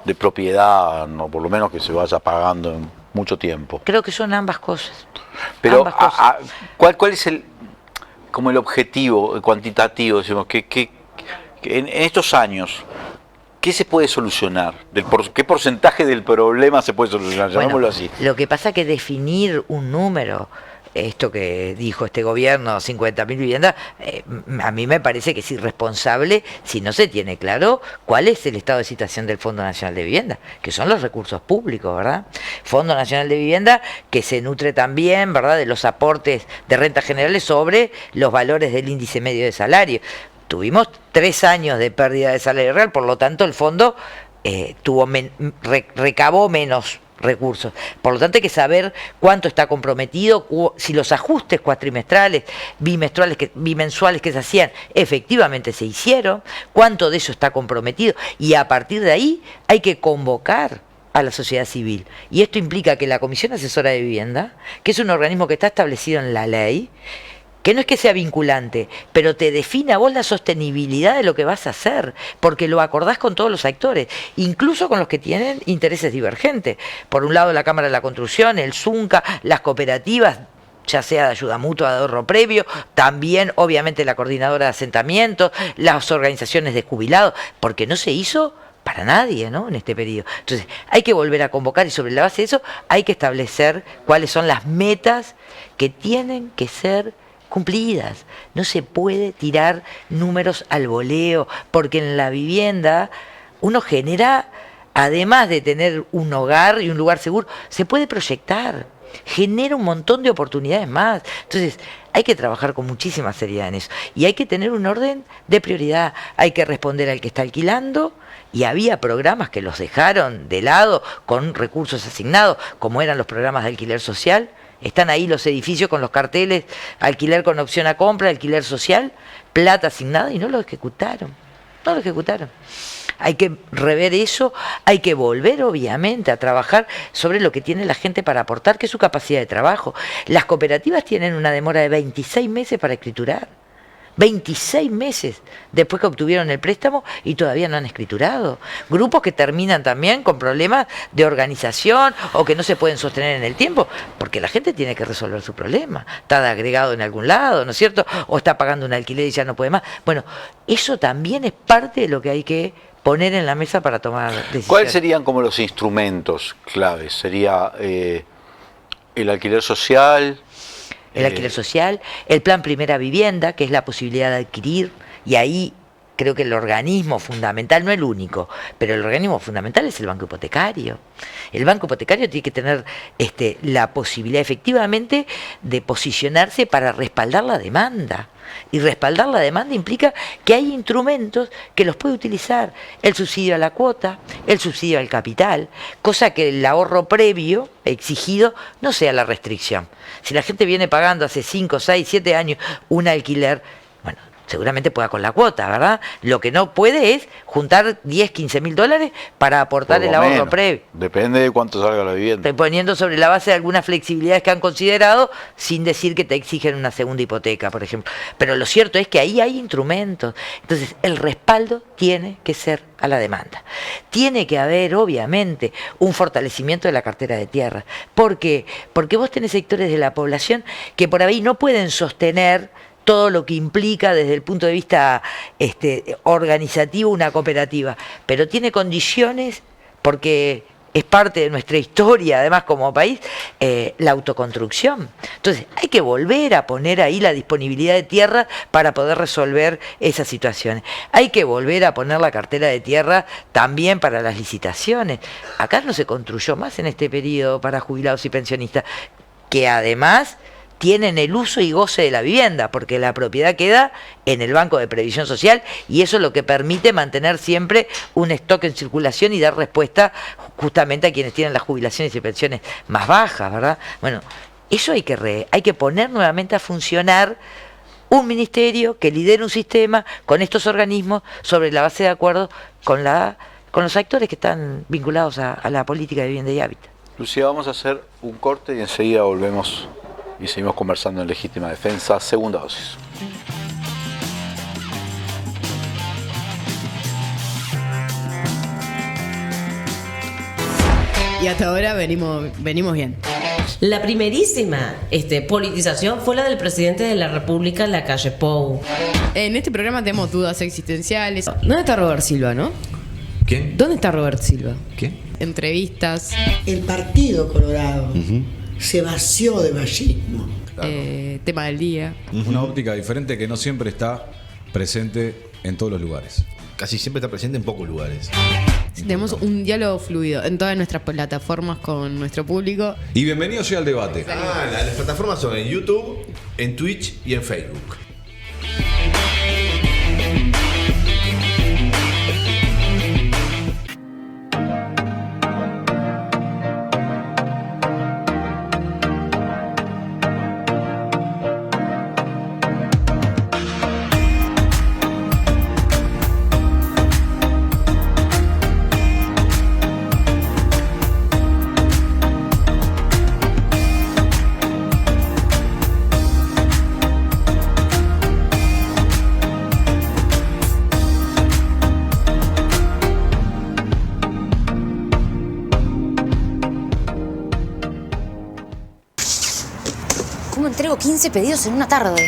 de propiedad, no, por lo menos que se vaya pagando en mucho tiempo? Creo que son ambas cosas. Pero Ambas cosas. ¿cuál es el objetivo cuantitativo? Decimos, que en estos años, ¿qué se puede solucionar? ¿Qué porcentaje del problema se puede solucionar? Llamémoslo así. Lo que pasa es que definir un número, esto que dijo este gobierno, 50.000 viviendas, a mí me parece que es irresponsable si no se tiene claro cuál es el estado de situación del Fondo Nacional de Vivienda, que son los recursos públicos, ¿verdad? Fondo Nacional de Vivienda que se nutre también, ¿verdad?, de los aportes de rentas generales sobre los valores del índice medio de salario. Tuvimos 3 años de pérdida de salario real, por lo tanto el fondo recabó menos recursos. Por lo tanto hay que saber cuánto está comprometido, si los ajustes cuatrimestrales, bimensuales que se hacían efectivamente se hicieron, cuánto de eso está comprometido, y a partir de ahí hay que convocar a la sociedad civil. Y esto implica que la Comisión Asesora de Vivienda, que es un organismo que está establecido en la ley, que no es que sea vinculante, pero te define a vos la sostenibilidad de lo que vas a hacer, porque lo acordás con todos los actores, incluso con los que tienen intereses divergentes. Por un lado la Cámara de la Construcción, el ZUNCA, las cooperativas, ya sea de ayuda mutua, de ahorro previo, también obviamente la Coordinadora de Asentamientos, las organizaciones de jubilados, porque no se hizo para nadie, ¿no?, en este periodo. Entonces hay que volver a convocar y sobre la base de eso hay que establecer cuáles son las metas que tienen que ser cumplidas. No se puede tirar números al voleo, porque en la vivienda uno genera, además de tener un hogar y un lugar seguro, se puede proyectar, genera un montón de oportunidades más. Entonces hay que trabajar con muchísima seriedad en eso, y hay que tener un orden de prioridad. Hay que responder al que está alquilando, y había programas que los dejaron de lado con recursos asignados, como eran los programas de alquiler social. Están ahí los edificios con los carteles, alquiler con opción a compra, alquiler social, plata asignada, y no lo ejecutaron. No lo ejecutaron. Hay que rever eso, hay que volver obviamente a trabajar sobre lo que tiene la gente para aportar, que es su capacidad de trabajo. Las cooperativas tienen una demora de 26 meses para escriturar. 26 meses después que obtuvieron el préstamo y todavía no han escriturado. Grupos que terminan también con problemas de organización o que no se pueden sostener en el tiempo, porque la gente tiene que resolver su problema. Está de agregado en algún lado, ¿no es cierto? O está pagando un alquiler y ya no puede más. Bueno, eso también es parte de lo que hay que poner en la mesa para tomar decisiones. ¿Cuáles serían como los instrumentos claves? ¿Sería el alquiler social? El alquiler social, el plan Primera Vivienda, que es la posibilidad de adquirir, y ahí creo que el organismo fundamental, no el único, pero el organismo fundamental es el banco hipotecario. El banco hipotecario tiene que tener la posibilidad efectivamente de posicionarse para respaldar la demanda. Y respaldar la demanda implica que hay instrumentos que los puede utilizar. El subsidio a la cuota, el subsidio al capital, cosa que el ahorro previo exigido no sea la restricción. Si la gente viene pagando hace 5, 6, 7 años un alquiler, bueno, seguramente pueda con la cuota, ¿verdad? Lo que no puede es juntar 10, 15 mil dólares para aportar el ahorro previo. Depende de cuánto salga la vivienda. Poniendo sobre la base de algunas flexibilidades que han considerado, sin decir que te exigen una segunda hipoteca, por ejemplo. Pero lo cierto es que ahí hay instrumentos. Entonces, el respaldo tiene que ser a la demanda. Tiene que haber, obviamente, un fortalecimiento de la cartera de tierra. ¿Por qué? Porque vos tenés sectores de la población que por ahí no pueden sostener todo lo que implica desde el punto de vista organizativo una cooperativa, pero tiene condiciones, porque es parte de nuestra historia, además como país, la autoconstrucción. Entonces hay que volver a poner ahí la disponibilidad de tierra para poder resolver esas situaciones. Hay que volver a poner la cartera de tierra también para las licitaciones. Acá no se construyó más en este periodo para jubilados y pensionistas, que además tienen el uso y goce de la vivienda, porque la propiedad queda en el Banco de Previsión Social, y eso es lo que permite mantener siempre un stock en circulación y dar respuesta justamente a quienes tienen las jubilaciones y pensiones más bajas, ¿verdad? Bueno, eso hay que poner nuevamente a funcionar un ministerio que lidere un sistema con estos organismos sobre la base de acuerdo con los actores que están vinculados a la política de vivienda y hábitat. Lucía, vamos a hacer un corte y enseguida volvemos y seguimos conversando en Legítima Defensa, segunda dosis. Y hasta ahora venimos bien. La primerísima politización fue la del presidente de la República, en la calle Pou. En este programa tenemos dudas existenciales. ¿Dónde está Robert Silva, no? ¿Quién? ¿Dónde está Robert Silva? ¿Quién? Entrevistas, El Partido Colorado se vació de vallismo. tema del día. Una óptica diferente que no siempre está presente en todos los lugares. Casi siempre está presente en pocos lugares. Tenemos un diálogo fluido en todas nuestras plataformas con nuestro público. Y bienvenido sea al debate. Las plataformas son en YouTube, en Twitch y en Facebook. ¿Cómo entrego 15 pedidos en una tarde?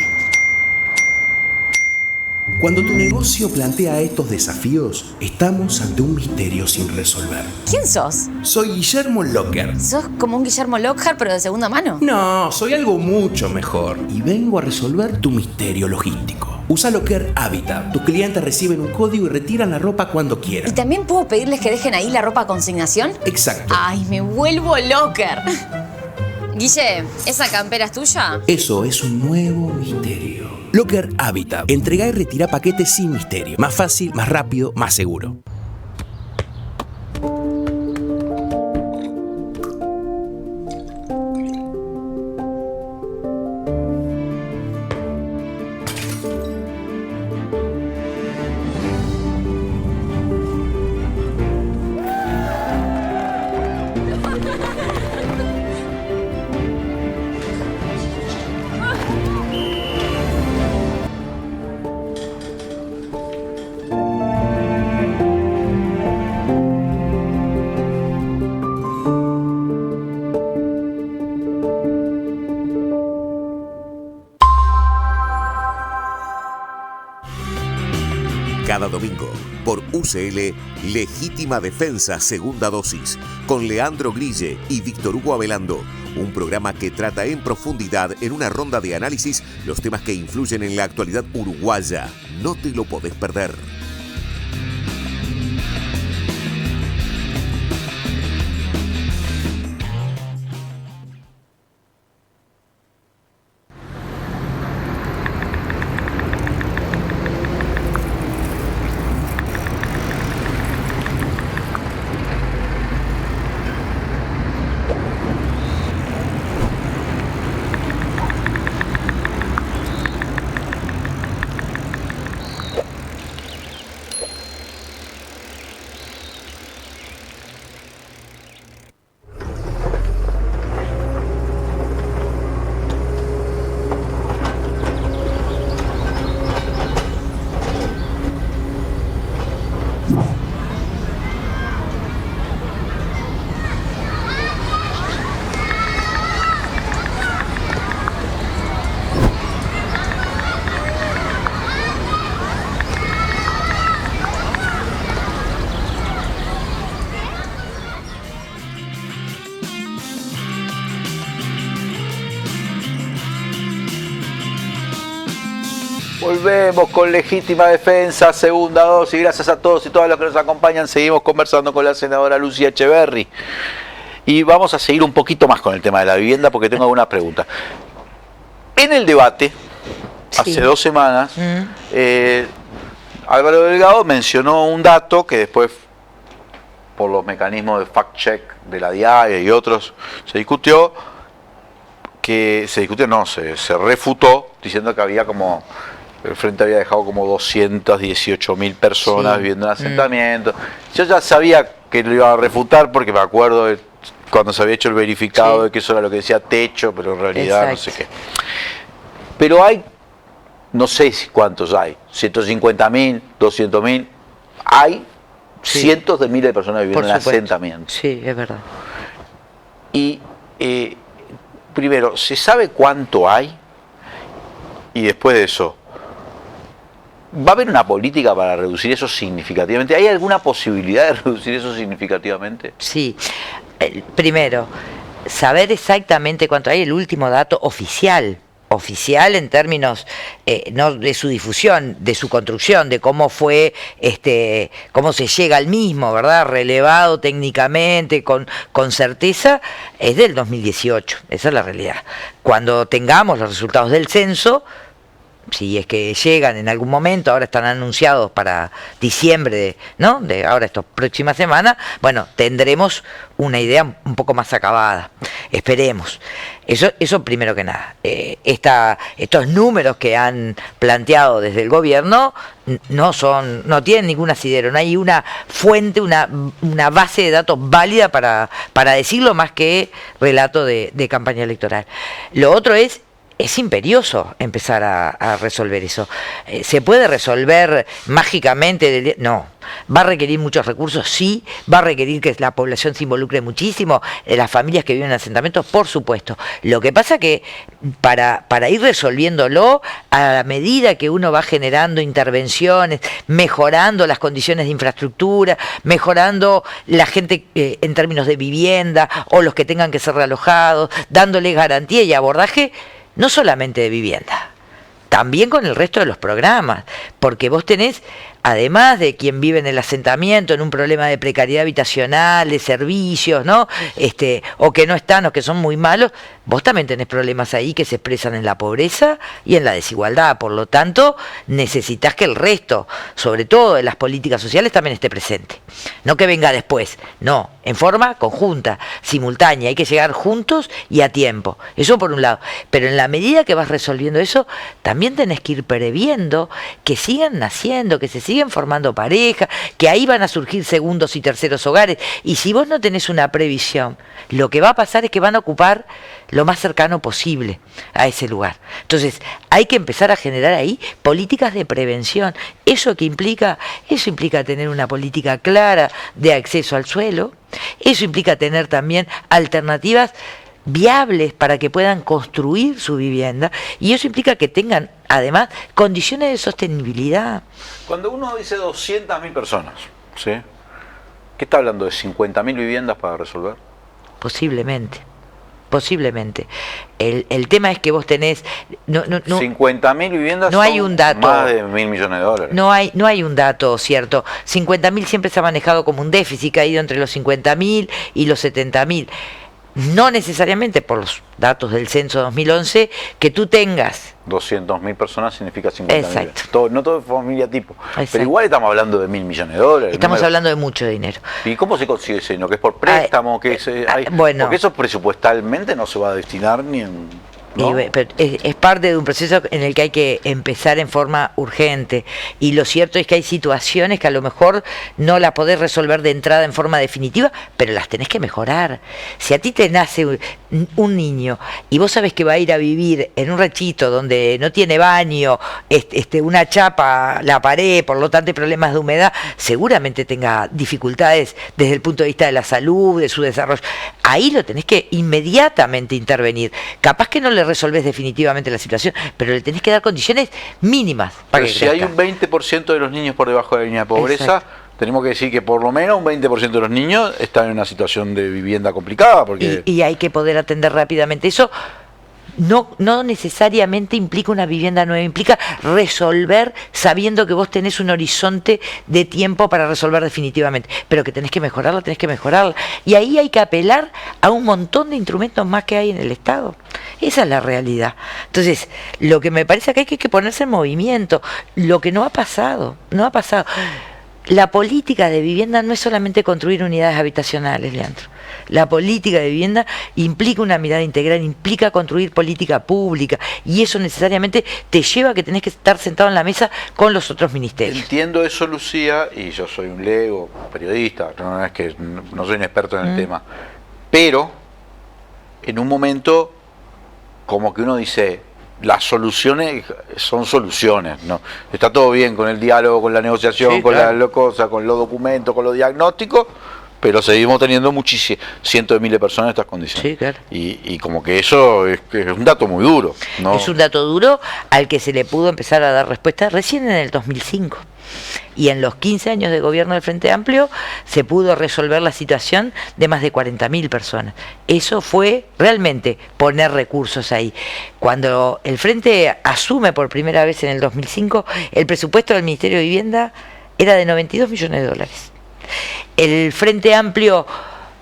Cuando tu negocio plantea estos desafíos, estamos ante un misterio sin resolver. ¿Quién sos? Soy Guillermo Locker. ¿Sos como un Guillermo Lockhart, pero de segunda mano? No, soy algo mucho mejor y vengo a resolver tu misterio logístico. Usa Locker Habitat. Tus clientes reciben un código y retiran la ropa cuando ¿Y quieran. también puedo pedirles que dejen ahí la ropa a consignación? Exacto. ¡Ay, me vuelvo Locker! Guille, ¿esa campera es tuya? Eso es un nuevo misterio. Locker Habitat. Entrega y retira paquetes sin misterio. Más fácil, más rápido, más seguro. Cada domingo, por UCL, Legítima Defensa Segunda Dosis, con Leandro Grille y Víctor Hugo Avelando. Un programa que trata en profundidad, en una ronda de análisis, los temas que influyen en la actualidad uruguaya. No te lo podés perder. Volvemos con Legítima Defensa, segunda dosis. Gracias a todos y todas los que nos acompañan. Seguimos conversando con la senadora Lucía Echeverri. Y vamos a seguir un poquito más con el tema de la vivienda porque tengo algunas preguntas. En el debate, hace 2 semanas, Álvaro Delgado mencionó un dato que después, por los mecanismos de fact-check de la diaria y otros, se refutó diciendo que había como... El Frente había dejado como 218.000 personas viviendo en asentamientos. Yo ya sabía que lo iba a refutar porque me acuerdo de cuando se había hecho el verificado de que eso era lo que decía techo, pero en realidad no sé qué. Pero hay, no sé cuántos hay, 150.000, 200.000, hay cientos de miles de personas viviendo en asentamientos. Sí, es verdad. Y primero, ¿se sabe cuánto hay? Y después de eso, ¿Va a haber una política para reducir eso significativamente? ¿Hay alguna posibilidad de reducir eso significativamente? Sí. Primero, saber exactamente cuánto hay, el último dato oficial en términos no de su difusión, de su construcción, de cómo fue, cómo se llega al mismo, ¿verdad? Relevado técnicamente, con certeza, es del 2018, esa es la realidad. Cuando tengamos los resultados del censo, si es que llegan en algún momento, ahora están anunciados para diciembre, ¿no? De ahora, estas próximas semanas, bueno, tendremos una idea un poco más acabada. Esperemos. Eso primero que nada. Estos números que han planteado desde el gobierno no tienen ningún asidero, no hay una fuente, una base de datos válida para decirlo, más que relato de campaña electoral. Lo otro es imperioso empezar a resolver eso. ¿Se puede resolver mágicamente? No. ¿Va a requerir muchos recursos? Sí. ¿Va a requerir que la población se involucre muchísimo? Las familias que viven en asentamientos, por supuesto. Lo que pasa que para ir resolviéndolo, a la medida que uno va generando intervenciones, mejorando las condiciones de infraestructura, mejorando la gente en términos de vivienda, o los que tengan que ser realojados, dándoles garantía y abordaje, no solamente de vivienda, también con el resto de los programas, porque vos tenés, además de quien vive en el asentamiento, en un problema de precariedad habitacional, de servicios, ¿no? O que no están, o que son muy malos, vos también tenés problemas ahí que se expresan en la pobreza y en la desigualdad. Por lo tanto, necesitas que el resto, sobre todo de las políticas sociales, también esté presente. No que venga después, no, en forma conjunta, simultánea. Hay que llegar juntos y a tiempo. Eso por un lado. Pero en la medida que vas resolviendo eso, también tenés que ir previendo que sigan naciendo, que se siguen formando parejas, que ahí van a surgir segundos y terceros hogares. Y si vos no tenés una previsión, lo que va a pasar es que van a ocupar lo más cercano posible a ese lugar. Entonces, hay que empezar a generar ahí políticas de prevención. ¿Eso qué implica? Eso implica tener una política clara de acceso al suelo. Eso implica tener también alternativas viables para que puedan construir su vivienda, y eso implica que tengan además condiciones de sostenibilidad. Cuando uno dice 200.000 personas, ¿sí? ¿Qué está hablando? ¿De 50.000 viviendas para resolver? Posiblemente. El tema es que vos tenés 50.000 viviendas, no hay un dato, más de $1.000 millones. No hay un dato cierto. 50.000 siempre se ha manejado como un déficit, caído entre los 50.000 y los 70.000. No necesariamente por los datos del censo 2011 que tú tengas 200.000 personas significa 50.000. Exacto. No todo es familia tipo. Exacto. Pero igual estamos hablando de $1.000 millones. Estamos hablando de mucho dinero. ¿Y cómo se consigue ese dinero? ¿Que es por préstamo? Bueno, porque eso presupuestalmente no se va a destinar ni en... ¿no? Pero es parte de un proceso en el que hay que empezar en forma urgente, y lo cierto es que hay situaciones que a lo mejor no las podés resolver de entrada en forma definitiva, pero las tenés que mejorar. Si a ti te nace un niño y vos sabés que va a ir a vivir en un rechito donde no tiene baño, una chapa la pared, por lo tanto hay problemas de humedad, seguramente tenga dificultades desde el punto de vista de la salud, de su desarrollo. Ahí lo tenés que inmediatamente intervenir. Capaz que no le resolvés definitivamente la situación, pero le tenés que dar condiciones mínimas para que crezca. Si hay un 20% de los niños por debajo de la línea de pobreza, exacto, tenemos que decir que por lo menos un 20% de los niños están en una situación de vivienda complicada. Porque... Y hay que poder atender rápidamente. Eso no necesariamente implica una vivienda nueva, implica resolver sabiendo que vos tenés un horizonte de tiempo para resolver definitivamente, pero que tenés que mejorarla. Y ahí hay que apelar a un montón de instrumentos más que hay en el Estado. Esa es la realidad. Entonces, lo que me parece que hay que ponerse en movimiento, lo que no ha pasado. La política de vivienda no es solamente construir unidades habitacionales, Leandro. La política de vivienda implica una mirada integral, implica construir política pública, y eso necesariamente te lleva a que tenés que estar sentado en la mesa con los otros ministerios. Entiendo eso, Lucía, y yo soy un lego, periodista, no es que no soy un experto en el tema, pero en un momento como que uno dice, las soluciones son soluciones, ¿no? Está todo bien con el diálogo, con la negociación, sí, con claro, la cosa, con los documentos, con los diagnósticos, pero seguimos teniendo cientos de miles de personas en estas condiciones. Sí, claro. Y como que eso es un dato muy duro, ¿no? Es un dato duro al que se le pudo empezar a dar respuesta recién en el 2005. Y en los 15 años de gobierno del Frente Amplio se pudo resolver la situación de más de 40.000 personas. Eso fue realmente poner recursos ahí. Cuando el Frente asume por primera vez en el 2005, el presupuesto del Ministerio de Vivienda era de 92 millones de dólares. El Frente Amplio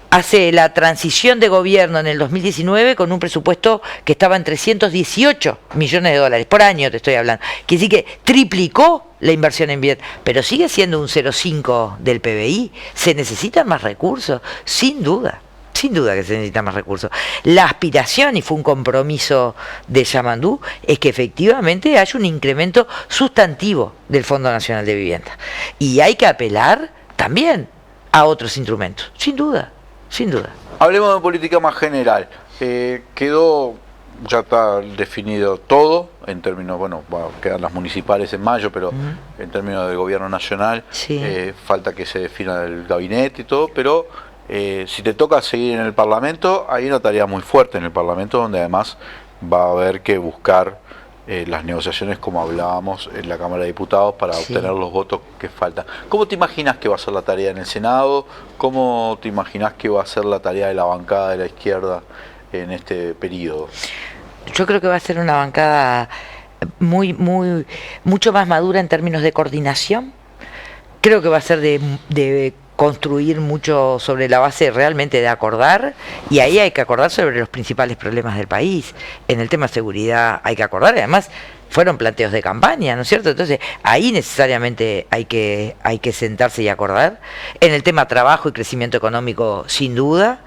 hace la transición de gobierno en el 2019 con un presupuesto que estaba en 318 millones de dólares por año, te estoy hablando. Quiere decir que triplicó la inversión en vivienda, pero sigue siendo un 0,5 del PBI. ¿Se necesitan más recursos? Sin duda que se necesitan más recursos. La aspiración, y fue un compromiso de Yamandú, es que efectivamente haya un incremento sustantivo del Fondo Nacional de Vivienda. Y hay que apelar también a otros instrumentos, sin duda. Sin duda. Hablemos de política más general. Ya está definido todo, en términos, quedan las municipales en mayo, pero en términos del gobierno nacional, falta que se defina el gabinete y todo, pero si te toca seguir en el Parlamento, hay una tarea muy fuerte en el Parlamento, donde además va a haber que buscar las negociaciones, como hablábamos, en la Cámara de Diputados para obtener los votos que faltan. ¿Cómo te imaginas que va a ser la tarea en el Senado? ¿Cómo te imaginas que va a ser la tarea de la bancada de la izquierda en este periodo? Yo creo que va a ser una bancada mucho más madura en términos de coordinación. Creo que va a ser de construir mucho sobre la base realmente de acordar, y ahí hay que acordar sobre los principales problemas del país. En el tema de seguridad hay que acordar, y además fueron planteos de campaña, ¿no es cierto? Entonces ahí necesariamente hay que sentarse y acordar. En el tema trabajo y crecimiento económico, sin duda.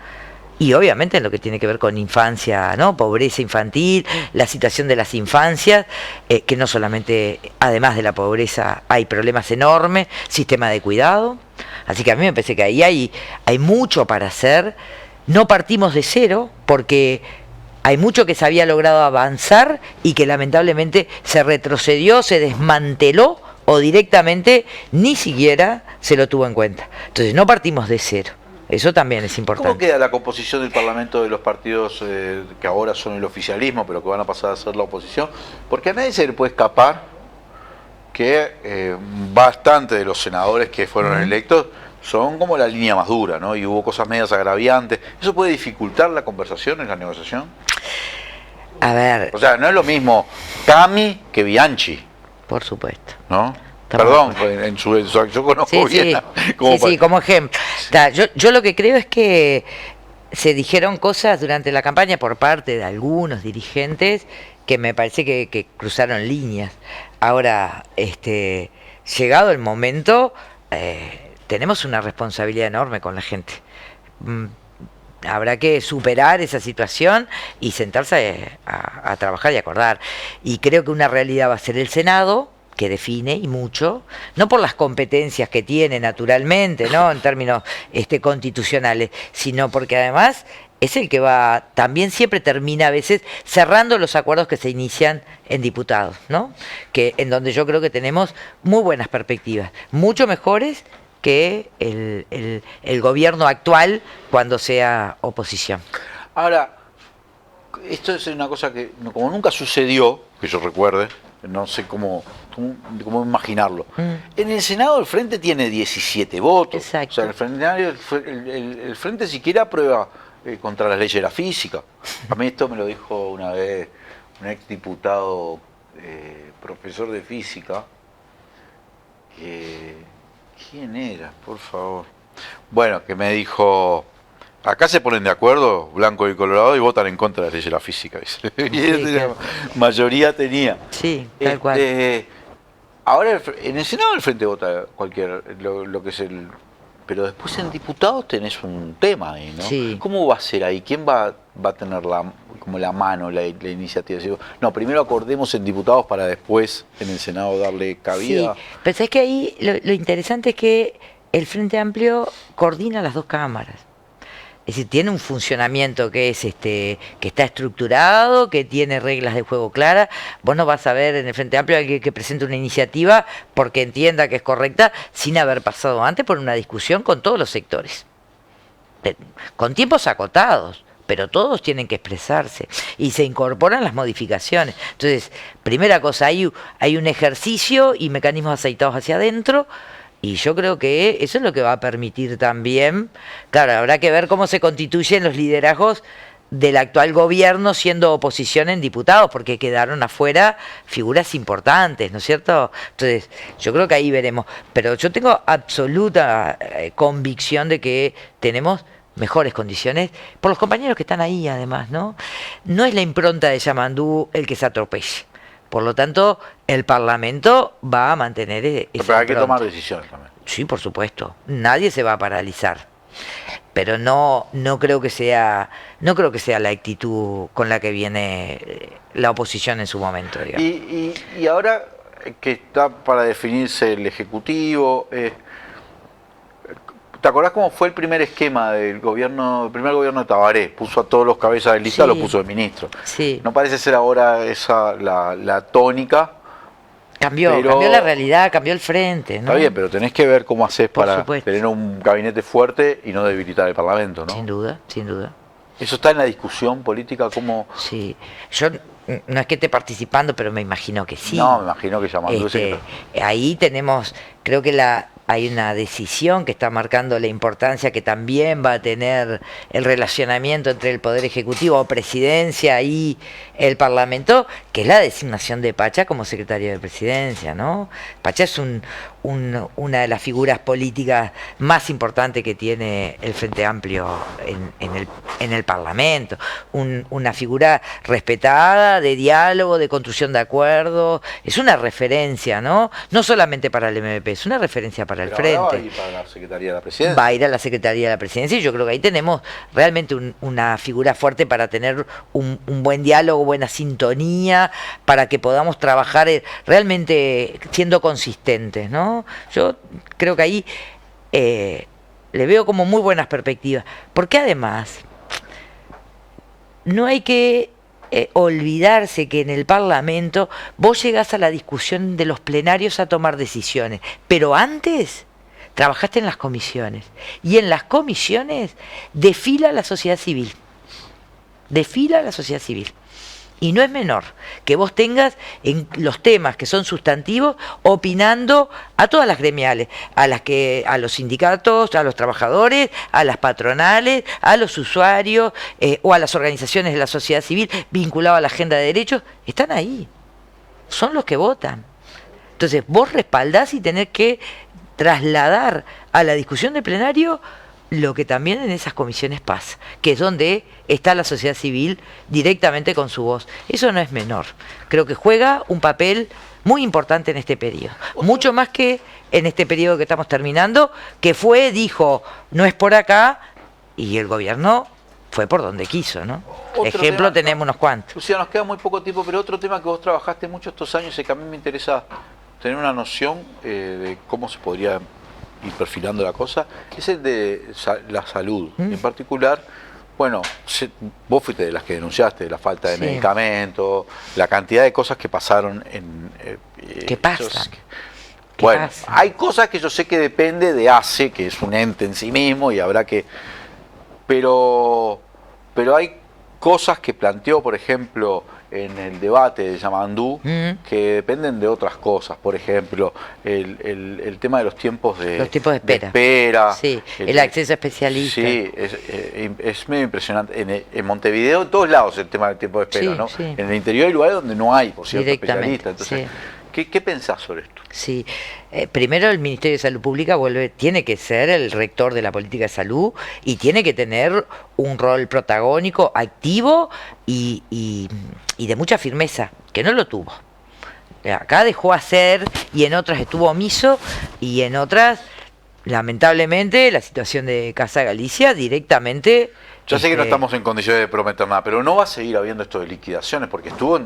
Y obviamente en lo que tiene que ver con infancia, ¿no? Pobreza infantil, la situación de las infancias, que no solamente, además de la pobreza, hay problemas enormes, sistema de cuidado. Así que a mí me parece que ahí hay mucho para hacer. No partimos de cero, porque hay mucho que se había logrado avanzar y que lamentablemente se retrocedió, se desmanteló, o directamente ni siquiera se lo tuvo en cuenta. Entonces no partimos de cero. Eso también es importante. ¿Cómo queda la composición del Parlamento de los partidos que ahora son el oficialismo, pero que van a pasar a ser la oposición? Porque a nadie se le puede escapar que bastante de los senadores que fueron electos son como la línea más dura, ¿no? Y hubo cosas medias agraviantes. ¿Eso puede dificultar la conversación en la negociación? A ver. O sea, no es lo mismo Cami que Bianchi. Por supuesto. ¿No? Perdón, yo conozco bien. Como ejemplo. Yo lo que creo es que se dijeron cosas durante la campaña por parte de algunos dirigentes que me parece que cruzaron líneas. Ahora, llegado el momento, tenemos una responsabilidad enorme con la gente. Habrá que superar esa situación y sentarse a trabajar y acordar. Y creo que una realidad va a ser el Senado, que define, y mucho, no por las competencias que tiene naturalmente, ¿no? En términos constitucionales, sino porque además es el que va, también siempre termina a veces cerrando los acuerdos que se inician en diputados, ¿no? Que en donde yo creo que tenemos muy buenas perspectivas, mucho mejores que el gobierno actual cuando sea oposición. Ahora, esto es una cosa que como nunca sucedió, que yo recuerde, no sé cómo imaginarlo. En el Senado el Frente tiene 17 votos. Exacto. O sea, el Frente siquiera aprueba contra las leyes de la física. A mí esto me lo dijo una vez un exdiputado, profesor de física. ¿Quién era? Por favor. Bueno, que me dijo... Acá se ponen de acuerdo, Blanco y Colorado, y votan en contra de las leyes de la física. Y la mayoría tenía. Sí, tal cual. Ahora en el Senado el Frente vota lo que es el... Pero después en diputados tenés un tema ahí, ¿no? Sí. ¿Cómo va a ser ahí? ¿Quién va a tener la mano, la iniciativa? No, primero acordemos en diputados para después en el Senado darle cabida. Sí, pero es que ahí lo interesante es que el Frente Amplio coordina las dos cámaras. Es decir, tiene un funcionamiento que es que está estructurado, que tiene reglas de juego claras. Vos no vas a ver en el Frente Amplio alguien que presente una iniciativa porque entienda que es correcta sin haber pasado antes por una discusión con todos los sectores. con tiempos acotados, pero todos tienen que expresarse y se incorporan las modificaciones. Entonces, primera cosa, hay un ejercicio y mecanismos aceitados hacia adentro, y yo creo que eso es lo que va a permitir también, claro, habrá que ver cómo se constituyen los liderazgos del actual gobierno siendo oposición en diputados, porque quedaron afuera figuras importantes, ¿no es cierto? Entonces, yo creo que ahí veremos. Pero yo tengo absoluta convicción de que tenemos mejores condiciones por los compañeros que están ahí, además, ¿no? No es la impronta de Yamandú el que se atropelle. Por lo tanto, el Parlamento va a mantener esa Pero hay que impronta. tomar decisiones también. Sí, por supuesto. Nadie se va a paralizar. Pero no creo que sea la actitud con la que viene la oposición en su momento, digamos. Y ahora que está para definirse el Ejecutivo, ¿te acordás cómo fue el primer esquema del gobierno, el primer gobierno de Tabaré? Puso a todos los cabezas de lista, Sí. lo puso de ministro. Sí. No parece ser ahora esa la tónica. Cambió la realidad, cambió el frente, ¿no? Está bien, pero tenés que ver cómo haces Por para supuesto. tener un gabinete fuerte y no debilitar el Parlamento, ¿no? Sin duda, sin duda. ¿Eso está en la discusión política? ¿Cómo? Sí, yo no es que esté participando, pero me imagino que sí. No, me imagino que Yamandú Ahí tenemos, creo que hay una decisión que está marcando la importancia que también va a tener el relacionamiento entre el Poder Ejecutivo o Presidencia y el Parlamento, que es la designación de Pachá como secretario de Presidencia, ¿no? Pachá es una de las figuras políticas más importantes que tiene el Frente Amplio en el Parlamento, una figura respetada, de diálogo, de construcción de acuerdos, es una referencia, ¿no? No solamente para el MVP, es una referencia para el Pero Frente. ahora va a ir para la Secretaría de la Presidencia. Va a ir a la Secretaría de la Presidencia, y yo creo que ahí tenemos realmente una figura fuerte para tener un buen diálogo, buena sintonía, para que podamos trabajar realmente siendo consistentes, ¿no? Yo creo que ahí le veo como muy buenas perspectivas, porque además no hay que olvidarse que en el Parlamento vos llegás a la discusión de los plenarios a tomar decisiones, pero antes trabajaste en las comisiones, y en las comisiones desfila la sociedad civil, y no es menor que vos tengas en los temas que son sustantivos opinando a todas las gremiales, a los sindicatos, a los trabajadores, a las patronales, a los usuarios o a las organizaciones de la sociedad civil vinculadas a la agenda de derechos, están ahí, son los que votan. Entonces vos respaldás y tenés que trasladar a la discusión de plenario lo que también en esas comisiones pasa, que es donde está la sociedad civil directamente con su voz. Eso no es menor. Creo que juega un papel muy importante en este periodo. Mucho más que en este periodo que estamos terminando, que dijo, no es por acá, y el gobierno fue por donde quiso, ¿no? Ejemplo tenemos unos cuantos. Lucía, nos queda muy poco tiempo, pero otro tema que vos trabajaste mucho estos años y que a mí me interesa tener una noción de cómo se podría ir perfilando la cosa, es el de la salud. En particular, bueno, vos fuiste de las que denunciaste la falta de medicamentos, la cantidad de cosas que pasaron ¿Qué pasa? Bueno, hay cosas que yo sé que depende de ACE, que es un ente en sí mismo y habrá que... Pero hay cosas que planteó, por ejemplo, en el debate de Yamandú, que dependen de otras cosas. Por ejemplo, el tema de los tiempos de espera. Sí, el acceso a especialistas. Sí, es medio impresionante. En Montevideo, en todos lados, el tema del tiempo de espera, Sí, ¿no? sí. En el interior hay lugares donde no hay, por cierto, Directamente, especialistas. Entonces, sí. ¿qué pensás sobre esto? Sí, primero el Ministerio de Salud Pública tiene que ser el rector de la política de salud y tiene que tener un rol protagónico, activo y de mucha firmeza, que no lo tuvo. Acá dejó hacer y en otras estuvo omiso y en otras, lamentablemente, la situación de Casa Galicia directamente... Ya sé que no estamos en condiciones de prometer nada, pero no va a seguir habiendo esto de liquidaciones, porque estuvo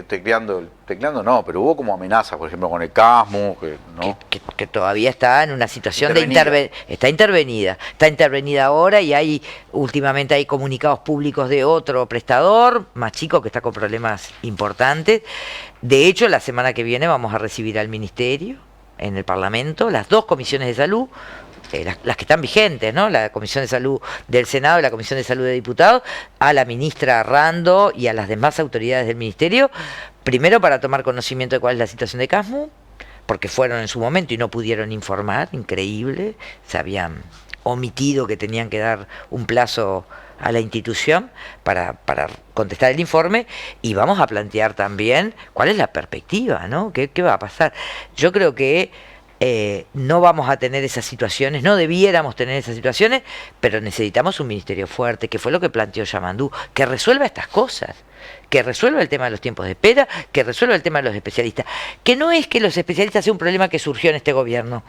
tecleando no, pero hubo como amenazas, por ejemplo, con el CASMU, que todavía está en una situación está intervenida ahora, y últimamente hay comunicados públicos de otro prestador, más chico, que está con problemas importantes. De hecho, la semana que viene vamos a recibir al Ministerio, en el Parlamento, las dos comisiones de salud, las que están vigentes, ¿no? La Comisión de Salud del Senado y la Comisión de Salud de Diputados, a la ministra Rando y a las demás autoridades del Ministerio, primero para tomar conocimiento de cuál es la situación de Casmu, porque fueron en su momento y no pudieron informar, increíble, se habían omitido que tenían que dar un plazo a la institución para contestar el informe, y vamos a plantear también cuál es la perspectiva, ¿no? ¿Qué va a pasar? Yo creo que no vamos a tener esas situaciones, no debiéramos tener esas situaciones, pero necesitamos un ministerio fuerte, que fue lo que planteó Yamandú, que resuelva estas cosas, que resuelva el tema de los tiempos de espera, que resuelva el tema de los especialistas, que no es que los especialistas sea un problema que surgió en este gobierno.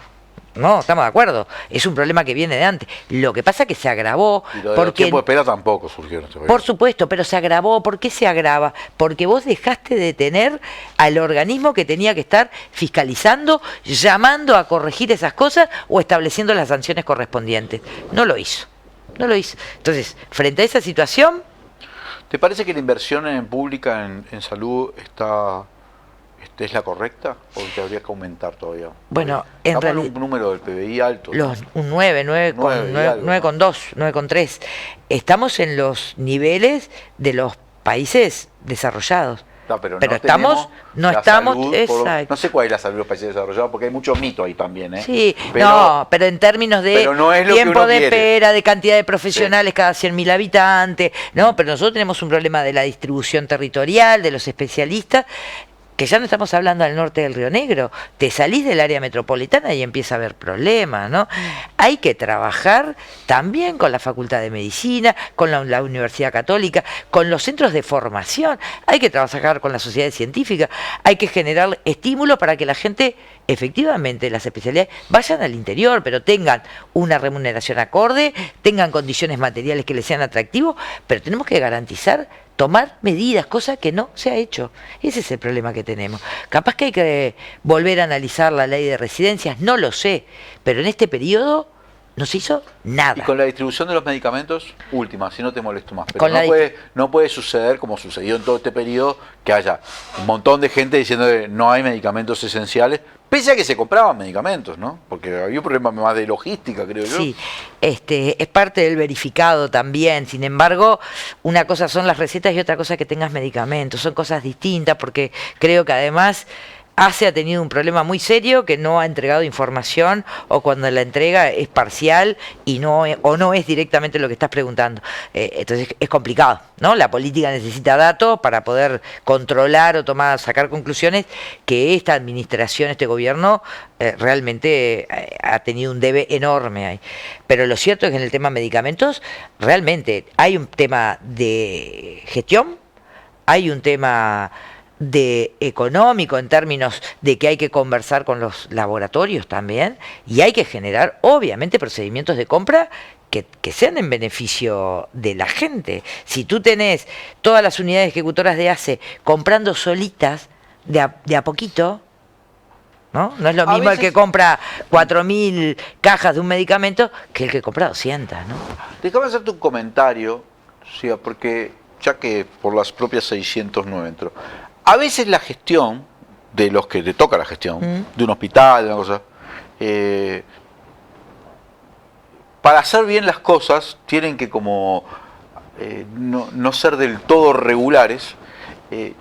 No, estamos de acuerdo. Es un problema que viene de antes. Lo que pasa es que se agravó. Y lo de porque los tiempos de espera tampoco surgió en este por supuesto, pero se agravó. ¿Por qué se agrava? Porque vos dejaste de tener al organismo que tenía que estar fiscalizando, llamando a corregir esas cosas o estableciendo las sanciones correspondientes. No lo hizo. No lo hizo. Entonces, frente a esa situación... ¿Te parece que la inversión en pública en salud es la correcta o que habría que aumentar todavía? Bueno, en realidad un número del PBI alto. Un 9,3. Estamos en los niveles de los países desarrollallados. No, pero estamos, no estamos, exacto. No sé cuál es la salud de los países desarrollados, porque hay mucho mito ahí también, ¿eh? Sí, pero en términos de no es tiempo de espera, de cantidad de profesionales cada 100.000 habitantes, no, pero nosotros tenemos un problema de la distribución territorial, de los especialistas, que ya no estamos hablando del norte del Río Negro, te salís del área metropolitana y empieza a haber problemas, ¿no? Hay que trabajar también con la Facultad de Medicina, con la Universidad Católica, con los centros de formación, hay que trabajar con las sociedades científicas, hay que generar estímulos para que la gente, efectivamente, las especialidades vayan al interior, pero tengan una remuneración acorde, tengan condiciones materiales que les sean atractivos, pero tenemos que garantizar tomar medidas, cosa que no se ha hecho. Ese es el problema que tenemos. Capaz que hay que volver a analizar la ley de residencias, no lo sé, pero en este periodo no se hizo nada. Y con la distribución de los medicamentos, última, si no te molesto más, pero Con no puede suceder como sucedió en todo este periodo, que haya un montón de gente diciendo que no hay medicamentos esenciales, pese a que se compraban medicamentos, ¿no? Porque había un problema más de logística, creo yo. Sí, es parte del verificado también. Sin embargo, una cosa son las recetas y otra cosa que tengas medicamentos. Son cosas distintas, porque creo que además ACE ha tenido un problema muy serio, que no ha entregado información, o cuando la entrega es parcial y no es directamente lo que estás preguntando. Entonces es complicado, ¿no? La política necesita datos para poder controlar o sacar conclusiones, que esta administración, este gobierno, realmente ha tenido un debe enorme ahí. Pero lo cierto es que en el tema medicamentos realmente hay un tema de gestión, hay un tema de económico en términos de que hay que conversar con los laboratorios también, y hay que generar obviamente procedimientos de compra que sean en beneficio de la gente. Si tú tenés todas las unidades ejecutoras de ACE comprando solitas de a poquito, ¿no? No es lo mismo el que compra 4.000 cajas de un medicamento que el que compra 200, ¿no? Déjame hacerte un comentario, sí, porque ya que por las propias 609 entró. A veces la gestión, de los que te toca la gestión, de un hospital, de una cosa, para hacer bien las cosas, tienen que como no ser del todo regulares.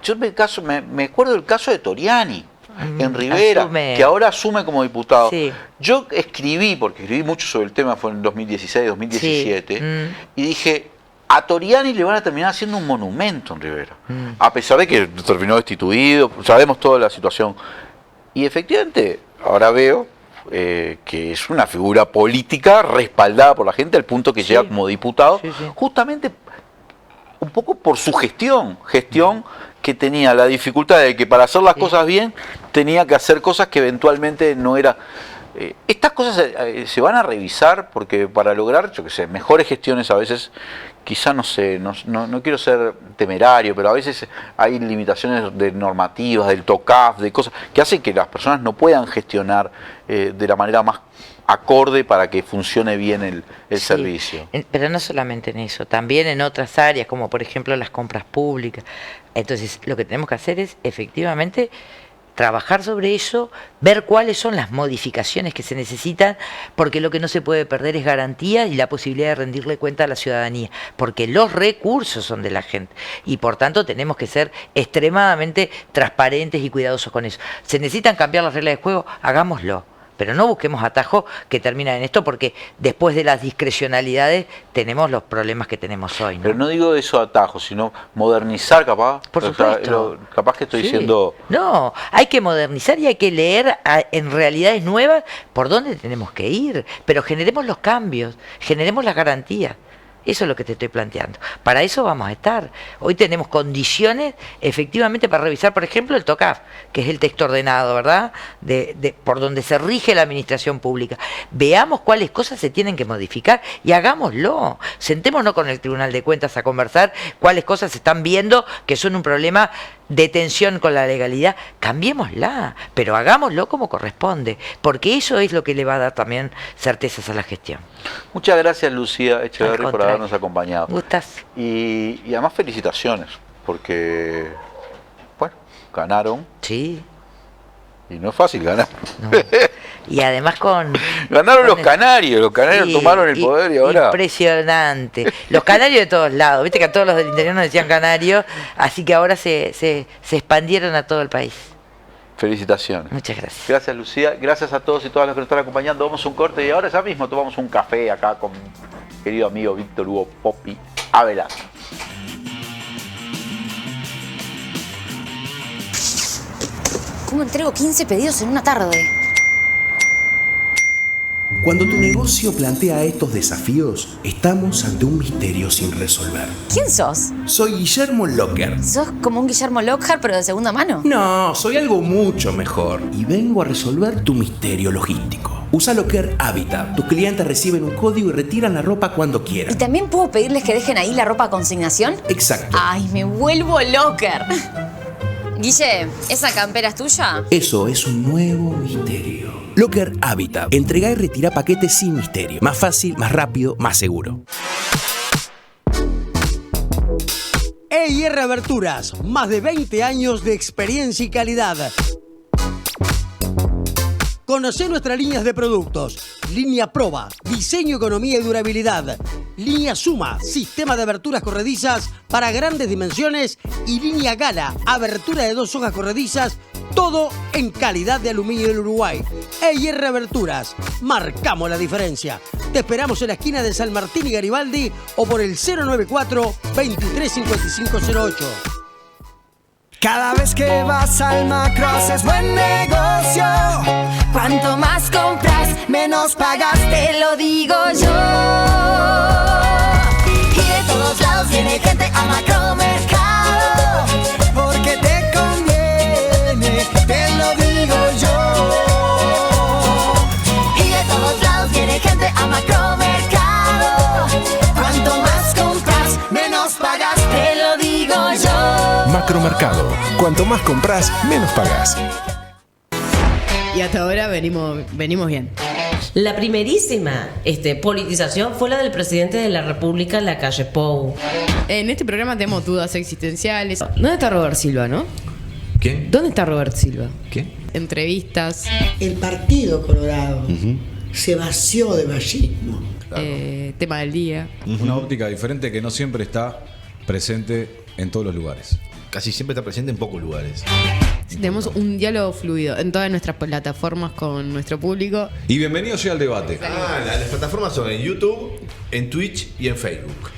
Yo me acuerdo del caso de Toriani, en Rivera, que ahora asume como diputado. Sí. Yo escribí mucho sobre el tema, fue en 2016, 2017, sí. Y dije, a Toriani le van a terminar haciendo un monumento en Rivera, a pesar de que terminó destituido, sabemos toda la situación. Y efectivamente, ahora veo que es una figura política respaldada por la gente, al punto que llega como diputado, justamente un poco por su gestión que tenía la dificultad de que para hacer las cosas bien tenía que hacer cosas que eventualmente no era. Estas cosas se van a revisar, porque para lograr, yo qué sé, mejores gestiones a veces, quizá no quiero ser temerario, pero a veces hay limitaciones de normativas, del TOCAF, de cosas que hacen que las personas no puedan gestionar de la manera más acorde para que funcione bien el servicio. Pero no solamente en eso, también en otras áreas, como por ejemplo las compras públicas. Entonces lo que tenemos que hacer es efectivamente trabajar sobre eso, ver cuáles son las modificaciones que se necesitan, porque lo que no se puede perder es garantía y la posibilidad de rendirle cuenta a la ciudadanía, porque los recursos son de la gente y por tanto tenemos que ser extremadamente transparentes y cuidadosos con eso. ¿Se necesitan cambiar las reglas de juego? Hagámoslo. Pero no busquemos atajos que terminan en esto, porque después de las discrecionalidades tenemos los problemas que tenemos hoy, ¿no? Pero no digo eso atajos, sino modernizar capaz. Por supuesto. Capaz que estoy Sí. diciendo... No, hay que modernizar y hay que leer en realidades nuevas por dónde tenemos que ir. Pero generemos los cambios, generemos las garantías. Eso es lo que te estoy planteando. Para eso vamos a estar. Hoy tenemos condiciones efectivamente para revisar, por ejemplo, el TOCAF, que es el texto ordenado, ¿verdad? Por donde se rige la administración pública. Veamos cuáles cosas se tienen que modificar y hagámoslo. Sentémonos con el Tribunal de Cuentas a conversar cuáles cosas se están viendo que son un problema de tensión con la legalidad. Cambiémosla, pero hagámoslo como corresponde, porque eso es lo que le va a dar también certezas a la gestión. Muchas gracias, Lucía Echeverri, por habernos acompañado. Gustas. Y además felicitaciones, porque, bueno, ganaron. Sí. Y no es fácil ganar. No. Y además Ganaron los canarios sí, tomaron el poder y ahora... Impresionante. Los canarios de todos lados, viste que a todos los del interior nos decían canarios, así que ahora se expandieron a todo el país. Felicitaciones. Muchas gracias. Gracias, Lucía. Gracias a todos y todas los que nos están acompañando. Vamos a un corte y ahora ya mismo tomamos un café acá con mi querido amigo Víctor Hugo Popi Avelar. ¿Cómo entrego 15 pedidos en una tarde? Cuando tu negocio plantea estos desafíos, estamos ante un misterio sin resolver. ¿Quién sos? Soy Guillermo Locker. ¿Sos como un Guillermo Lockhart, pero de segunda mano? No, soy algo mucho mejor y vengo a resolver tu misterio logístico. Usa Locker Habitat. Tus clientes reciben un código y retiran la ropa cuando quieran. ¿Y también puedo pedirles que dejen ahí la ropa a consignación? Exacto. ¡Ay, me vuelvo locker! Guille, ¿esa campera es tuya? Eso es un nuevo misterio. Locker Habitat. Entrega y retira paquetes sin misterio. Más fácil, más rápido, más seguro. EIR Aberturas, más de 20 años de experiencia y calidad. Conocé nuestras líneas de productos. Línea Proba, diseño, economía y durabilidad. Línea Suma, sistema de aberturas corredizas para grandes dimensiones. Y línea Gala, abertura de 2 hojas corredizas. Todo en calidad de aluminio del Uruguay. EIR Aberturas, marcamos la diferencia. Te esperamos en la esquina de San Martín y Garibaldi o por el 094-235508. Cada vez que vas al Macros es buen negocio. Cuanto más compras, menos pagas, te lo digo yo. Y de todos lados viene gente a Macromercado, porque te conviene, te lo digo yo. Y de todos lados viene gente a Macromercado. Cuanto más compras, menos pagas, te lo digo yo. Macromercado. Cuanto más compras, menos pagás. Y hasta ahora venimos bien. La primerísima politización fue la del presidente de la República en la calle Pou. En este programa tenemos dudas existenciales. ¿Dónde está Robert Silva, no? ¿Quién? ¿Dónde está Robert Silva? ¿Qué? Entrevistas. El Partido Colorado se vació de vallismo. Tema del día. Una óptica diferente que no siempre está presente en todos los lugares. Casi siempre está presente en pocos lugares. Tenemos un diálogo fluido en todas nuestras plataformas con nuestro público. Y bienvenido sea al debate. Las plataformas son en YouTube, en Twitch y en Facebook.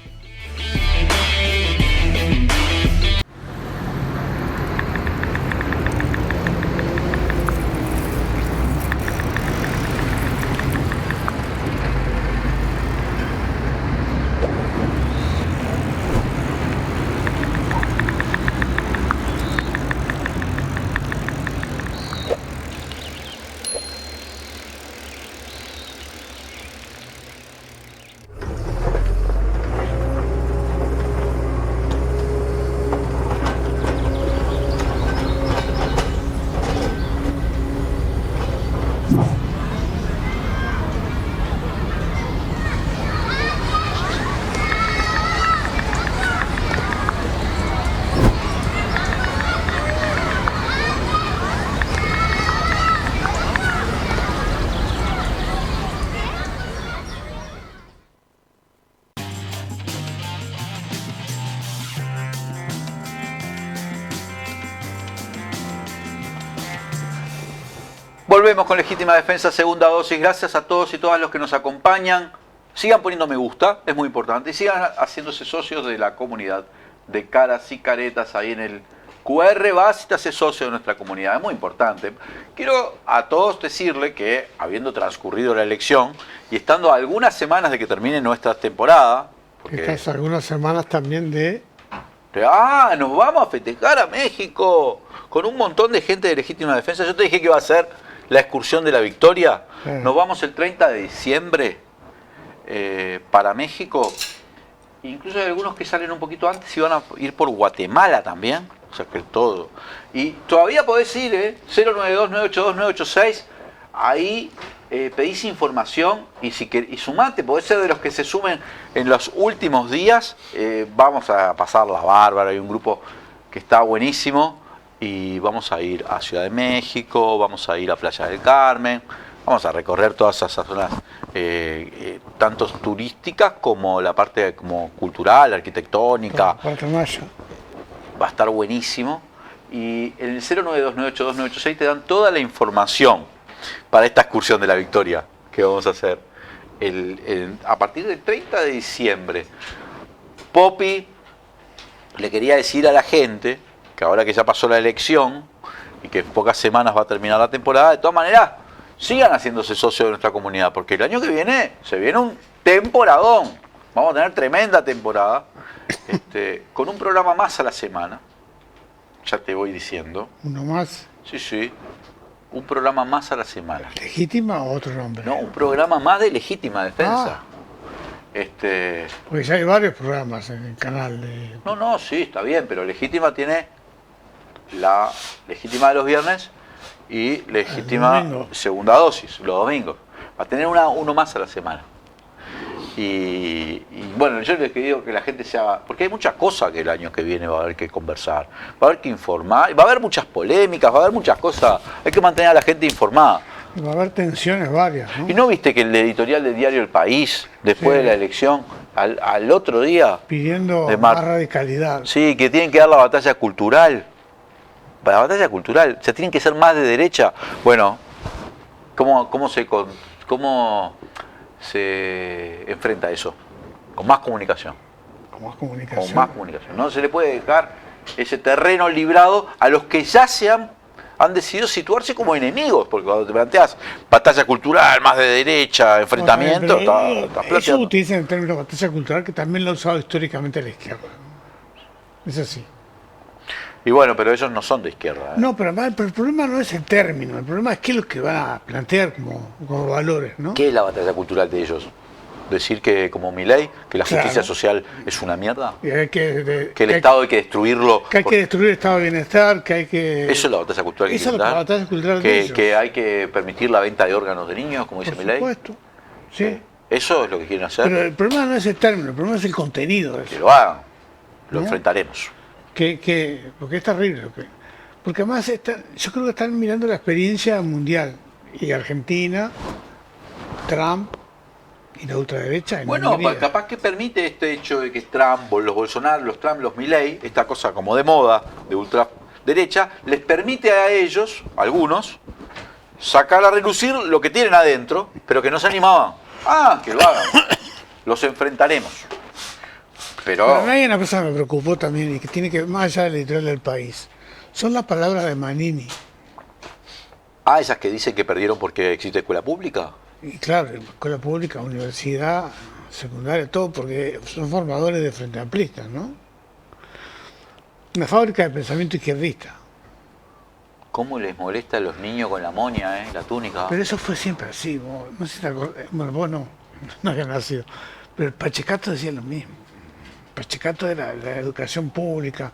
Volvemos con Legítima Defensa, segunda dosis. Gracias a todos y todas los que nos acompañan. Sigan poniendo me gusta, es muy importante. Y sigan haciéndose socios de la comunidad de Caras y Caretas ahí en el QR. Vas y te haces socio de nuestra comunidad, es muy importante. Quiero a todos decirle que, habiendo transcurrido la elección y estando a algunas semanas de que termine nuestra temporada... Estas algunas semanas también de... nos vamos a festejar a México con un montón de gente de Legítima Defensa. Yo te dije que iba a ser la excursión de la victoria. Nos vamos el 30 de diciembre para México. Incluso hay algunos que salen un poquito antes y van a ir por Guatemala también. O sea que todo. Y todavía podés ir, 092-982-986. Ahí pedís información y sumate, podés ser de los que se sumen en los últimos días. Vamos a pasarla bárbara, hay un grupo que está buenísimo y vamos a ir a Ciudad de México, vamos a ir a Playa del Carmen, vamos a recorrer todas esas zonas, tanto turísticas como la parte como cultural, arquitectónica. Va a estar buenísimo. Y en el 092-982-986 te dan toda la información para esta excursión de la victoria que vamos a hacer a partir del 30 de diciembre. Poppy le quería decir a la gente que ahora que ya pasó la elección y que en pocas semanas va a terminar la temporada, de todas maneras sigan haciéndose socios de nuestra comunidad, porque el año que viene se viene un temporadón. Vamos a tener tremenda temporada, con un programa más a la semana. Ya te voy diciendo. ¿Uno más? Sí. Un programa más a la semana. ¿Legítima o otro nombre? No, un programa más de Legítima Defensa. Porque ya hay varios programas en el canal. No, sí, está bien, pero Legítima tiene la Legítima de los viernes y Legítima segunda dosis, los domingos. Va a tener uno más a la semana. Y bueno, yo les digo que la gente se haga, porque hay muchas cosas que el año que viene va a haber que conversar, va a haber que informar, va a haber muchas polémicas, va a haber muchas cosas, hay que mantener a la gente informada. Y va a haber tensiones varias, ¿no? ¿Y no viste que el editorial del diario El País, después de la elección, al otro día... pidiendo más radicalidad. Sí, que tienen que dar la batalla cultural. La batalla cultural, o sea, tienen que ser más de derecha. Bueno, ¿cómo se enfrenta eso? Con más comunicación. Con más comunicación. Con más comunicación. No se le puede dejar ese terreno librado a los que ya han decidido situarse como enemigos, porque cuando te planteas batalla cultural, más de derecha, enfrentamiento, eso utilizan el término batalla cultural, que también lo ha usado históricamente la izquierda. Es así. Y bueno, pero ellos no son de izquierda. No, pero el problema no es el término, el problema es qué es lo que van a plantear como valores, ¿no? ¿Qué es la batalla cultural de ellos? Decir que, como Milei, que la justicia social es una mierda. Que el Estado hay que destruirlo. Que hay que destruir el Estado de bienestar, que hay que... Eso es la batalla cultural que Esa es la batalla cultural de ellos. Que hay que permitir la venta de órganos de niños, como dice Milei. Por supuesto, sí. Eso es lo que quieren hacer. Pero el problema no es el término, el problema es el contenido de eso. Que lo hagan, lo enfrentaremos. Porque es terrible. Porque además yo creo que están mirando la experiencia mundial. Y Argentina, Trump y la ultraderecha. Bueno, capaz que permite este hecho de que Trump, los Bolsonaro, los Trump, los Milei, esta cosa como de moda, de ultraderecha, les permite a ellos, algunos, sacar a relucir lo que tienen adentro, pero que no se animaban. Que lo hagan. Los enfrentaremos. Pero hay una cosa que me preocupó también y que tiene que ver más allá del editorial del País. Son las palabras de Manini. Esas que dicen que perdieron porque existe escuela pública. Y claro, escuela pública, universidad, secundaria, todo, porque son formadores de frente amplistas, ¿no? Una fábrica de pensamiento izquierdista. ¿Cómo les molesta a los niños con la moña, la túnica? Pero eso fue siempre así. No sé si te acordás. Bueno, vos no habías nacido. Pero el Pachecato decía lo mismo. Pachecato era la educación pública,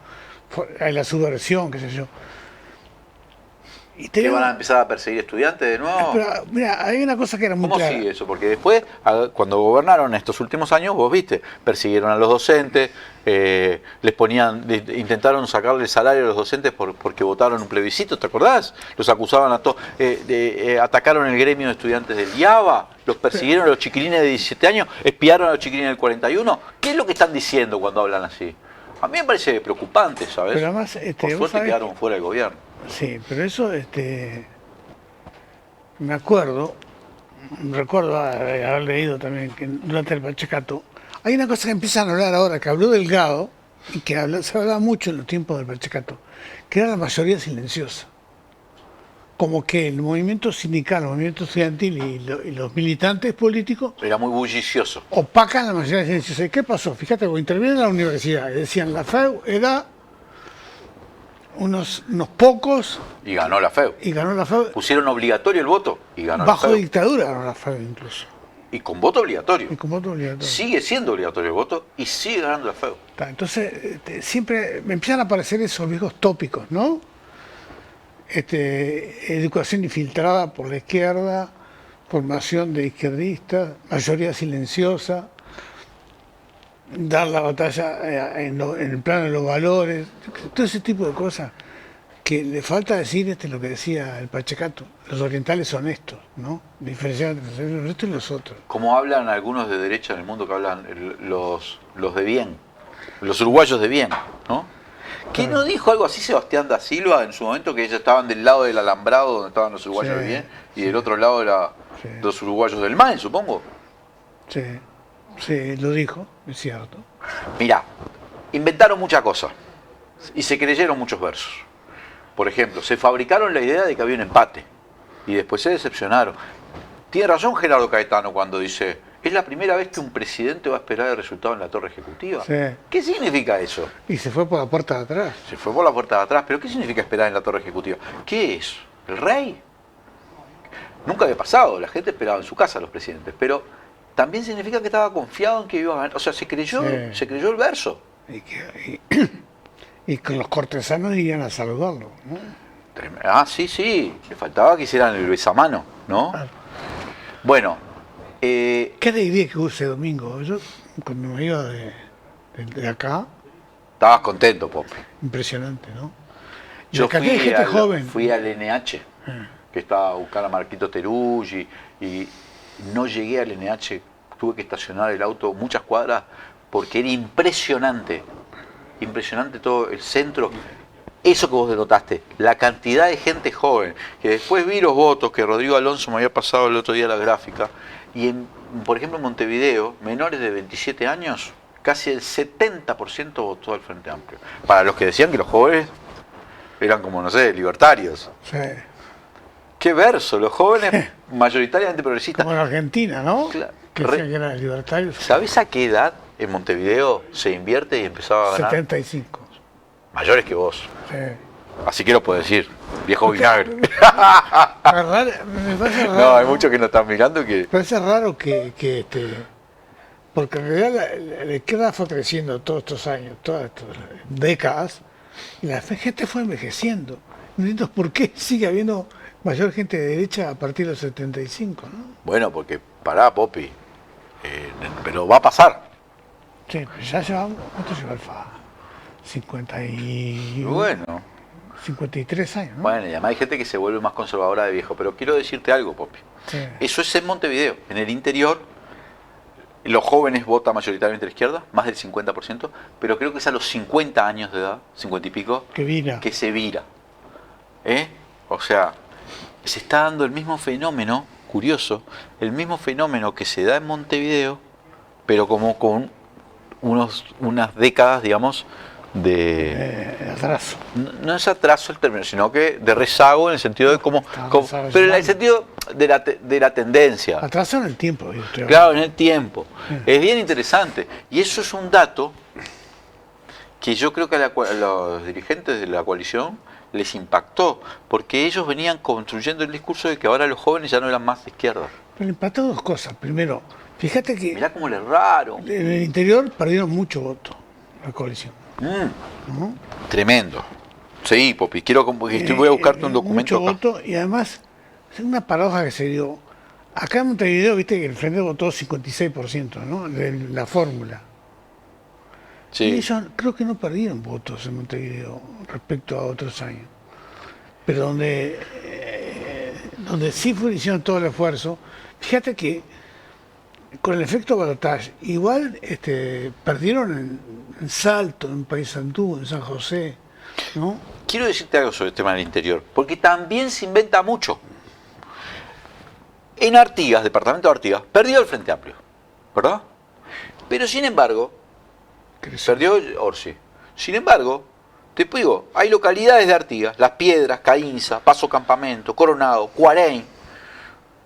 la subversión, qué sé yo. ¿Que van a empezar a perseguir estudiantes de nuevo? Pero, mira, hay una cosa que era muy clara. ¿Cómo sigue eso? Porque después, cuando gobernaron estos últimos años, vos viste, persiguieron a los docentes, intentaron sacarle el salario a los docentes porque votaron un plebiscito, ¿te acordás? Los acusaban a todos, atacaron el gremio de estudiantes del IABA, los persiguieron a los chiquilines de 17 años, espiaron a los chiquilines del 41. ¿Qué es lo que están diciendo cuando hablan así? A mí me parece preocupante, ¿sabes? Pero además, por suerte quedaron fuera del gobierno. Sí, pero eso, recuerdo haber leído también que durante el Pachecato, hay una cosa que empiezan a hablar ahora, que habló Delgado, y que se hablaba mucho en los tiempos del Pachecato, que era la mayoría silenciosa. Como que el movimiento sindical, el movimiento estudiantil y los militantes políticos Era muy bullicioso. opacan la mayoría silenciosa. ¿Y qué pasó? Fíjate, cuando intervienen en la universidad, decían la FEU era unos pocos, Y ganó la FEU. y ganó la FEU. Pusieron obligatorio el voto y ganó Bajo la FEU. dictadura ganó la FEU incluso. Y con voto obligatorio. Y con voto obligatorio. Sigue siendo obligatorio el voto y sigue ganando la FEU. Entonces, siempre me empiezan a aparecer esos viejos tópicos, ¿no? Educación infiltrada por la izquierda, formación de izquierdistas, mayoría silenciosa, dar la batalla en el plano de los valores, todo ese tipo de cosas que le falta decir lo que decía el Pachecato, los orientales son estos, ¿no? Diferenciar entre los estos y los otros. Como hablan algunos de derecha en el mundo, que hablan los de bien, los uruguayos de bien, ¿no? ¿Qué no dijo algo así Sebastián da Silva en su momento, que ellos estaban del lado del alambrado donde estaban los uruguayos de bien y del otro lado los uruguayos del mal, supongo? Sí, lo dijo, es cierto. Mirá, inventaron muchas cosas y se creyeron muchos versos. Por ejemplo, se fabricaron la idea de que había un empate y después se decepcionaron. Tiene razón Gerardo Caetano cuando dice: es la primera vez que un presidente va a esperar el resultado en la torre ejecutiva. Sí. ¿Qué significa eso? Y se fue por la puerta de atrás. Se fue por la puerta de atrás, pero ¿qué significa esperar en la torre ejecutiva? ¿Qué es? ¿El rey? Nunca había pasado, la gente esperaba en su casa a los presidentes, pero también significa que estaba confiado en que iba a ganar. O sea, se creyó el verso. Y con los cortesanos irían a saludarlo, ¿no? Ah, sí, le faltaba que hicieran el besamano, ¿no? Bueno. ¿Qué alegría que use domingo? Yo, cuando me iba de acá... Estabas contento, Pope. Impresionante, ¿no? Yo fui al NH, que estaba a buscar a Marquito Teruggi, y no llegué al NH, tuve que estacionar el auto muchas cuadras, porque era impresionante todo el centro. Eso que vos denotaste, la cantidad de gente joven, que después vi los votos que Rodrigo Alonso me había pasado el otro día la gráfica, y por ejemplo en Montevideo, menores de 27 años, casi el 70% votó al Frente Amplio. Para los que decían que los jóvenes eran como, no sé, libertarios. Sí. Qué verso, los jóvenes mayoritariamente progresistas. Como en Argentina, ¿no? Claro. Que decían que eran libertarios. ¿Sabés a qué edad en Montevideo se invierte y empezaba a ganar? 75. Mayores que vos. Sí. Así que lo puedo decir, viejo vinagre. Me parece raro. No, hay muchos que nos están mirando que... Me parece raro que porque en realidad la izquierda fue creciendo todos estos años, todas estas décadas, y la gente fue envejeciendo. No entiendo por qué sigue habiendo mayor gente de derecha a partir de los 75, ¿no? Bueno, porque pará, Popi, pero va a pasar. Sí, ya llevamos, ¿cuánto lleva el FA? 53 años, ¿no? Bueno, y además hay gente que se vuelve más conservadora de viejo, pero quiero decirte algo, Popi. Sí. Eso es en Montevideo. En el interior, los jóvenes votan mayoritariamente a la izquierda, más del 50%, pero creo que es a los 50 años de edad, 50 y pico, que se vira. O sea, se está dando el mismo fenómeno, curioso, el mismo fenómeno que se da en Montevideo, pero como con unas décadas, digamos, de atraso. No es atraso el término, sino que de rezago en el sentido de pero en el sentido de la tendencia. Atraso en el tiempo. Claro, en el tiempo. Es bien interesante. Y eso es un dato que yo creo que a los dirigentes de la coalición les impactó, porque ellos venían construyendo el discurso de que ahora los jóvenes ya no eran más de izquierda. Pero le impactó dos cosas. Primero, fíjate que... Mirá cómo le erraron. En el interior perdieron mucho voto la coalición. ¿No? Tremendo. Sí, Popi, voy a buscarte un documento mucho acá. Voto, y además, es una paradoja que se dio. Acá en Montevideo, viste que el Frente votó 56%, ¿no? De la fórmula. Sí. Y ellos creo que no perdieron votos en Montevideo respecto a otros años. Pero donde sí hicieron todo el esfuerzo, fíjate que con el efecto balotaje, igual perdieron en Salto, en Paysandú, en San José, ¿no? Quiero decirte algo sobre el tema del interior, porque también se inventa mucho. En Artigas, departamento de Artigas, perdió el Frente Amplio, ¿verdad? Pero sin embargo, perdió Orsi. Sin embargo, te digo, hay localidades de Artigas, Las Piedras, Caínza, Paso Campamento, Coronado, Cuareim,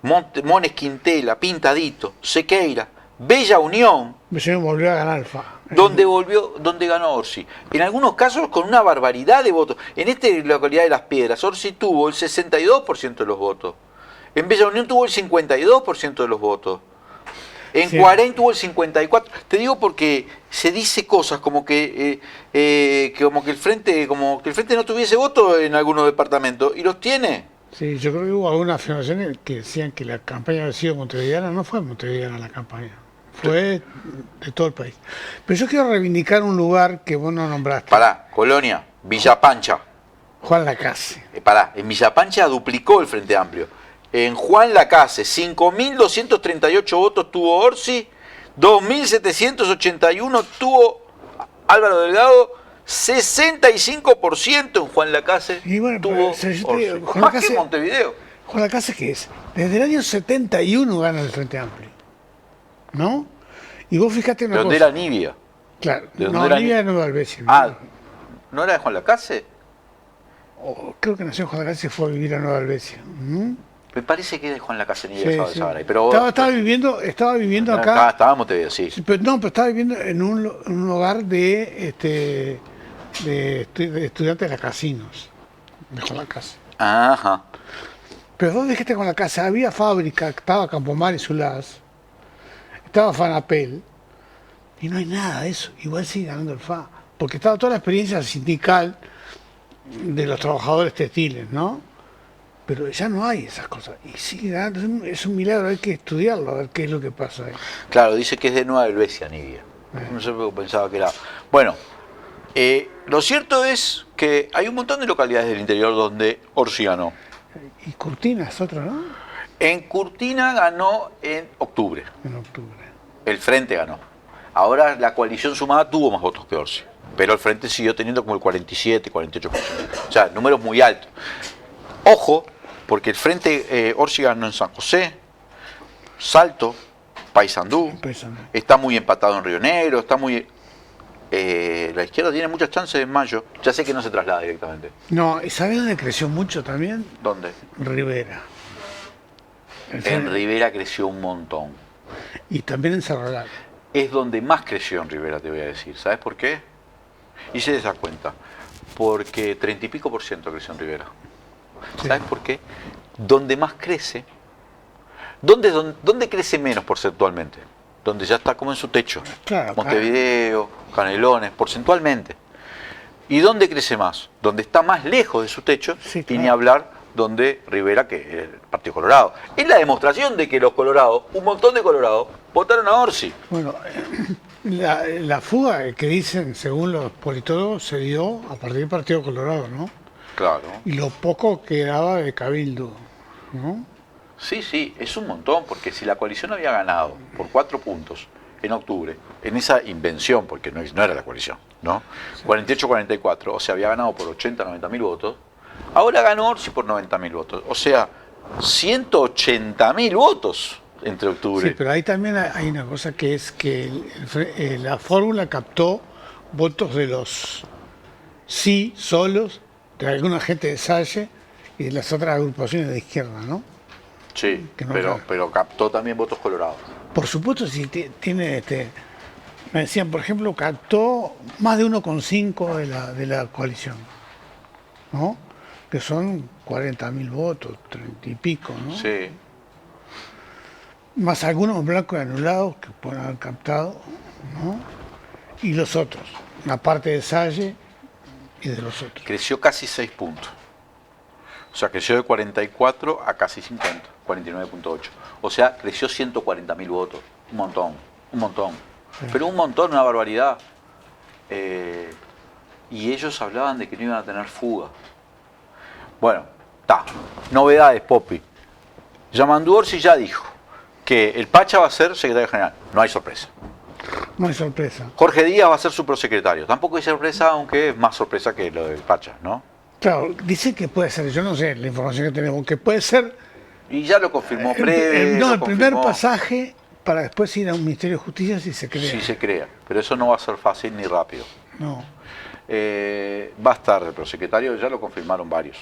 Mones Quintela, Pintadito, Sequeira, Bella Unión. Bella Unión volvió a ganar donde ganó Orsi. En algunos casos con una barbaridad de votos. En esta localidad de Las Piedras, Orsi tuvo el 62% de los votos. En Bella Unión tuvo el 52% de los votos. En Cuareim tuvo el 54%. Te digo porque se dice cosas como que el frente no tuviese votos en algunos departamentos y los tiene. Sí, yo creo que hubo algunas afirmaciones que decían que la campaña había sido montevideana. No fue montevideana la campaña, fue de todo el país. Pero yo quiero reivindicar un lugar que vos no nombraste. Pará, Colonia, Villa Pancha. Juan Lacase. En Villa Pancha duplicó el Frente Amplio. En Juan Lacase, 5.238 votos tuvo Orsi, 2.781 tuvo Álvaro Delgado, 65% en Juan Lacase tuvo Orsi. Más que Montevideo. Juan Lacase, ¿qué es? Desde el año 71 gana el Frente Amplio, ¿no? Y vos fijate una cosa. ¿De dónde era Nibia? Claro, Nibia de Nueva Albesia. ¿No era de Juan Lacase? Creo que nació en Juan Lacase y fue a vivir a Nueva Albesia. Me parece que es de Juan Lacase Nibia. Sí. Pero estaba viviendo acá. Estaba en Montevideo, sí. Pero estaba viviendo en un hogar de estudiantes de casinos, de Juan Lacase. Ajá. Pero ¿dónde dijiste Juan Lacase? Había fábrica, estaba Campomar y Zulás, estaba Fanapel, y no hay nada de eso. Igual sigue ganando el FA, porque estaba toda la experiencia sindical de los trabajadores textiles, ¿no? Pero ya no hay esas cosas. Y sigue ganando, es un milagro, hay que estudiarlo, a ver qué es lo que pasa ahí. Claro, dice que es de Nueva Helvecia, Nibia. No sé por qué pensaba que era. Bueno, lo cierto es que hay un montón de localidades del interior donde Orsi ganó. Y Curtina es otro, ¿no? En Curtina ganó en octubre. En octubre. El Frente ganó. Ahora la coalición sumada tuvo más votos que Orsi. Pero el Frente siguió teniendo como el 47, 48%. O sea, números muy altos. Ojo, porque el Frente Orsi ganó en San José, Salto, Paysandú, está muy empatado en Río Negro, está muy... la izquierda tiene muchas chances en mayo. Ya sé que no se traslada directamente. No, ¿y sabes dónde creció mucho también? ¿Dónde? Rivera. En Rivera creció un montón. Y también en Cerro Largo. Es donde más creció en Rivera, te voy a decir. ¿Sabes por qué? Hice esa cuenta. Porque 30 y pico % creció en Rivera. ¿Sabes por qué? Donde más crece, ¿dónde crece menos porcentualmente? Donde ya está como en su techo. Claro, Montevideo, Canelones, porcentualmente. ¿Y dónde crece más? Donde está más lejos de su techo, y ni hablar donde Rivera, que es el Partido Colorado. Es la demostración de que los colorados, un montón de colorados, votaron a Orsi. Bueno, la fuga que dicen, según los politólogos, se dio a partir del Partido Colorado, ¿no? Claro. Y lo poco que daba de Cabildo, ¿no? Sí, es un montón, porque si la coalición había ganado por 4 puntos en octubre, en esa invención, porque no era la coalición, ¿no? 48-44, o sea, había ganado por 80-90 mil votos, ahora ganó Orsi por 90 mil votos, o sea, 180 mil votos entre octubre. Sí, pero ahí también hay una cosa que es que la fórmula captó votos de los sí solos, de alguna gente de Salle y de las otras agrupaciones de izquierda, ¿no? Sí, pero captó también votos colorados. Por supuesto, si tiene me decían, por ejemplo, captó más de 1,5 de la coalición, ¿no? Que son 40.000 votos, 30 y pico, ¿no? Sí. Más algunos blancos y anulados que pueden haber captado, ¿no? Y los otros, la parte de Salle y de los otros. Creció casi 6 puntos. O sea, creció de 44 a casi 50, 49.8. O sea, creció 140.000 votos. Un montón. Sí. Pero un montón, una barbaridad. Y ellos hablaban de que no iban a tener fuga. Bueno, novedades, Popi. Yamandu Orsi ya dijo que el Pacha va a ser secretario general. No hay sorpresa. No hay sorpresa. Jorge Díaz va a ser su prosecretario. Tampoco hay sorpresa, aunque es más sorpresa que lo del Pacha, ¿no? Claro, dice que puede ser, yo no sé la información que tenemos, que puede ser Y ya lo confirmó Preve. No, lo el primer confirmó. pasaje para después ir a un Ministerio de Justicia si se crea. Sí se crea, pero eso no va a ser fácil ni rápido. No. Va a estar el prosecretario, ya lo confirmaron varios.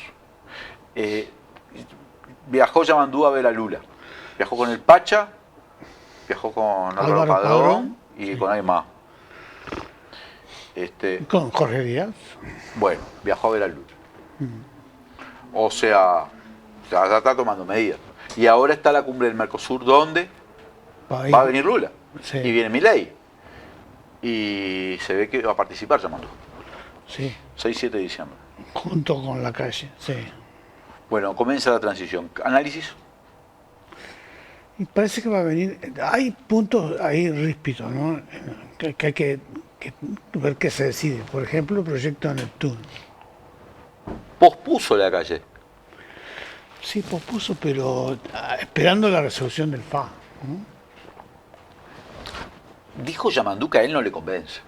Viajó Yamandú a ver a Lula. Viajó con el Pacha, viajó con Álvaro Padrón y con alguien más. Con Jorge Díaz. Bueno, viajó a ver a Lula. O sea, ya está tomando medidas. Y ahora está la cumbre del Mercosur, donde va a venir Lula. Sí. Y viene Milei. Y se ve que va a participar Yamandú. Sí. 6-7 de diciembre. Junto con la calle, sí. Bueno, comienza la transición. ¿Análisis? Y parece que va a venir. Hay puntos ahí ríspidos, ¿no? Que hay que ver qué se decide. Por ejemplo, el proyecto de Neptuno. Pospuso la calle. Sí, pospuso, pero esperando la resolución del FA. ¿no? Dijo Yamandú que a él no le convence.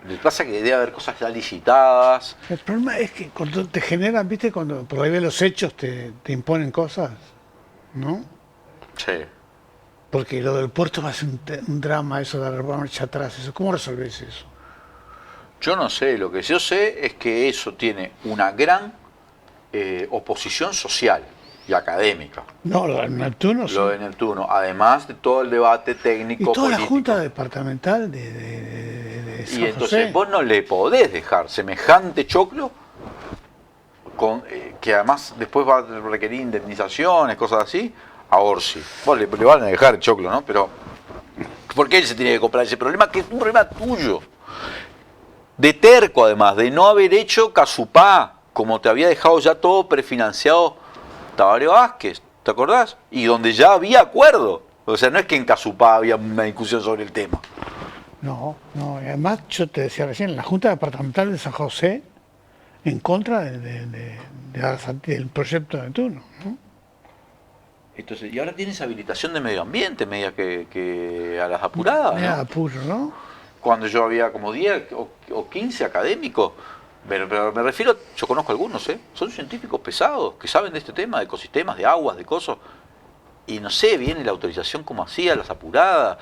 Le pasa que debe haber cosas ya licitadas. El problema es que cuando te generan, viste, cuando por ahí ves los hechos te imponen cosas, ¿no? Sí. Porque lo del puerto va a ser un drama, eso de la marcha atrás, eso. ¿Cómo resolvés eso? Yo no sé, lo que yo sé es que eso tiene una gran oposición social y académica. No, lo del Neptuno sí. Lo de Neptuno, además de todo el debate técnico Y toda político. la junta departamental de San Y entonces José. vos no le podés dejar semejante choclo con, que además después va a requerir indemnizaciones, cosas así, a Orsi. Vos le van a dejar el choclo, ¿no? Pero ¿por qué él se tiene que comprar ese problema? Que es un problema tuyo. De terco, además, de no haber hecho Casupá, como te había dejado ya todo prefinanciado Tabaré Vázquez, ¿te acordás? Y donde ya había acuerdo. O sea, no es que en Casupá había una discusión sobre el tema. No, y además yo te decía recién, la Junta Departamental de San José en contra del proyecto de Neptuno, ¿no? Entonces, y ahora tienes habilitación de medio ambiente, media que a las apuradas, Media ¿no? apuro, ¿no? Cuando yo había como 10 o 15 académicos, pero me refiero, yo conozco algunos, son científicos pesados que saben de este tema, de ecosistemas, de aguas, de cosas, y no sé, viene la autorización como hacía, las apuradas.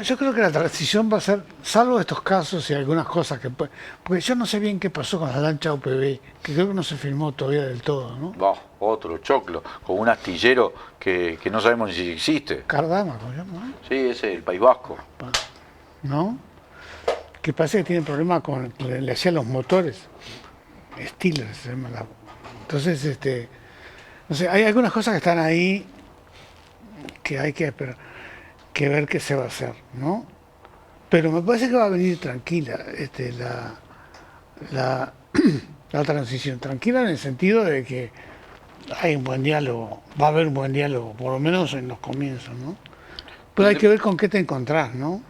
Yo creo que la transición va a ser, salvo estos casos y algunas cosas que... Porque yo no sé bien qué pasó con la lancha UPV, que creo que no se firmó todavía del todo, ¿no? Otro choclo, con un astillero que no sabemos ni si existe. Cardama, ¿cómo se llama? Sí, ese, el País Vasco. ¿No? Que parece que tiene problemas con... Le hacían los motores. Stiller se llama la... Entonces, no sé, hay algunas cosas que están ahí que hay que ver qué se va a hacer, ¿no? Pero me parece que va a venir tranquila la transición. Tranquila en el sentido de que hay un buen diálogo, va a haber un buen diálogo, por lo menos en los comienzos, ¿no? Pero hay que ver con qué te encontrás, ¿no?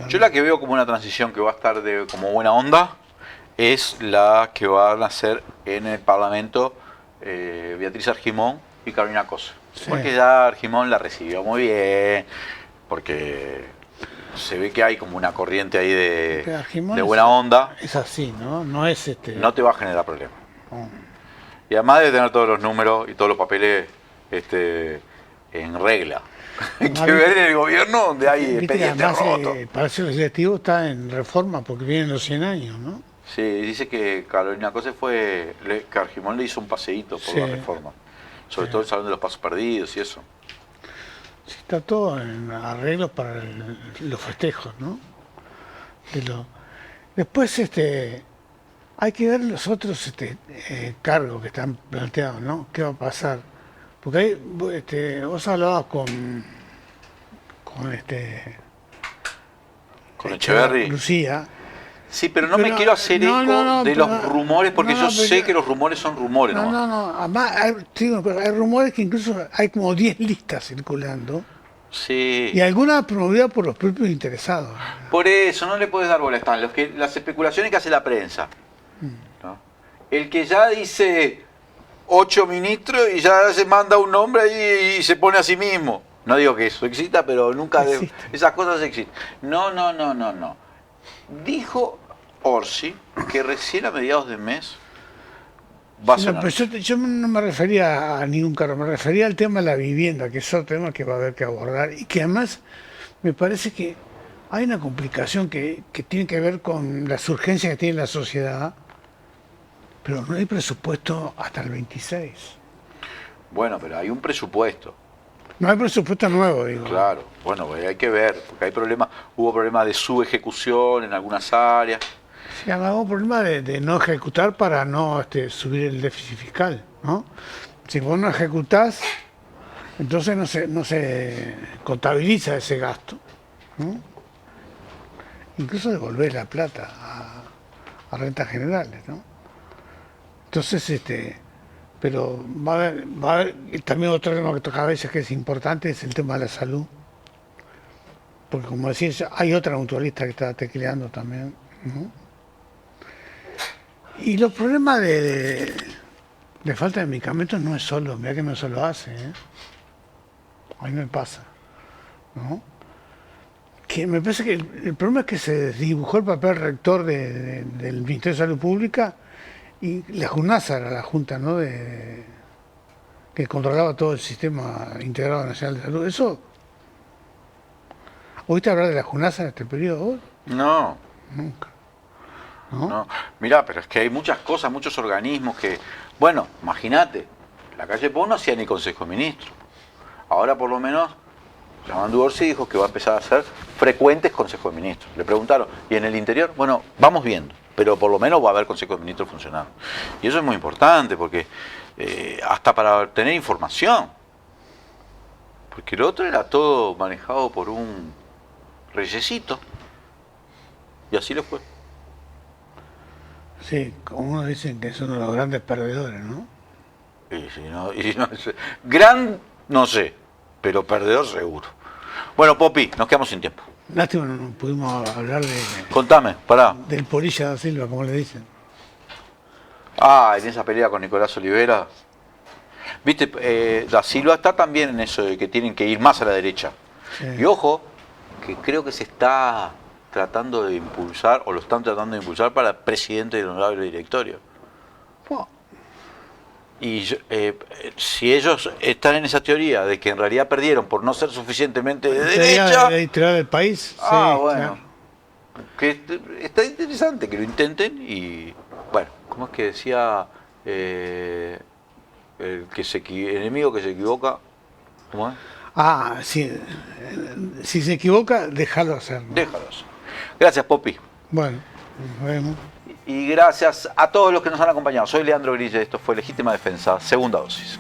Yo la que veo como una transición que va a estar como buena onda es la que va a nacer en el Parlamento Beatriz Argimón y Carolina Cose. Sí. Porque ya Argimón la recibió muy bien, porque se ve que hay como una corriente ahí de buena onda. Es así, ¿no? No es No te va a generar problemas. Y además de tener todos los números y todos los papeles en regla. Hay que ver en el gobierno donde hay expedientes rotos. El Palacio Legislativo está en reforma porque vienen los 100 años, ¿no? Sí, dice que Carolina Cose que Argimón le hizo un paseíto por la reforma. Sobre todo el Salón de los Pasos Perdidos y eso. Sí, está todo en arreglos para los festejos, ¿no? Después hay que ver los otros cargos que están planteados, ¿no? ¿Qué va a pasar? Porque ahí vos hablabas con Echeverri. Lucía. Sí, pero no me quiero hacer eco de los rumores, porque yo sé que los rumores son rumores. No. Además, hay rumores que incluso hay como 10 listas circulando. Sí. Y algunas promovidas por los propios interesados. Por eso, no le puedes dar bola. Están las especulaciones que hace la prensa. ¿No? El que ya dice 8 ministros y ya se manda un nombre ahí y se pone a sí mismo. No digo que eso exista, pero nunca... esas cosas existen. No. Dijo Orsi que recién a mediados de mes va a Sí, sonar. no, pero yo no me refería a ningún cargo, me refería al tema de la vivienda, que es otro tema que va a haber que abordar y que además me parece que hay una complicación que tiene que ver con las urgencias que tiene la sociedad, pero no hay presupuesto hasta el 26. Bueno, pero hay un presupuesto. No hay presupuesto nuevo, digo. Claro, bueno, hay que ver, porque hay problemas, hubo problemas de subejecución en algunas áreas. Sí, hago problema de no ejecutar para no subir el déficit fiscal, ¿no? Si vos no ejecutás, entonces no se contabiliza ese gasto, ¿no? Incluso devolver la plata a rentas generales, ¿no? Entonces, pero va a haber también otro tema que toca a veces que es importante, es el tema de la salud. Porque como decís, hay otra mutualista que está tecleando también, ¿no? Y los problemas de falta de medicamentos no es solo, mira que no se lo hace, ¿eh? A mí me pasa, ¿no? Que me parece que el problema es que se dibujó el papel rector del Ministerio de Salud Pública y la JUNASA era la junta, ¿no? Que controlaba todo el sistema integrado nacional de salud. Eso, ¿oíste hablar de la JUNASA en este periodo? No. Nunca. No. Mirá, pero es que hay muchas cosas, muchos organismos que... Bueno, imagínate, la calle Pou no hacía ni Consejo de Ministros. Ahora por lo menos, Yamandu Orsi dijo que va a empezar a hacer frecuentes Consejos de Ministros. Le preguntaron, ¿y en el interior? Bueno, vamos viendo, pero por lo menos va a haber Consejo de Ministros funcionando. Y eso es muy importante, porque hasta para tener información. Porque lo otro era todo manejado por un reyesito. Y así le fue. Sí, como uno dicen que es uno de los grandes perdedores, ¿no? No sé, pero perdedor seguro. Bueno, Popi, nos quedamos sin tiempo. Lástima no pudimos hablar de... Contame, pará. Del Polilla da Silva, como le dicen. Ah, en esa pelea con Nicolás Olivera. Viste, Da Silva está también en eso de que tienen que ir más a la derecha. Sí. Y ojo, que creo que se está tratando de impulsar, o lo están tratando de impulsar para presidente del honorable directorio. Oh. Y si ellos están en esa teoría de que en realidad perdieron por no ser suficientemente de derecha... ¿La editorial del país? Ah, sí, bueno. claro. Que está interesante que lo intenten y... Bueno, ¿cómo es que decía el enemigo que se equivoca? ¿Cómo es? Ah, sí. Si se equivoca, déjalo hacer, ¿no? Déjalo hacer. Gracias, Popi. Bueno, nos vemos. Y gracias a todos los que nos han acompañado. Soy Leandro Grille, esto fue Legítima Defensa, segunda dosis.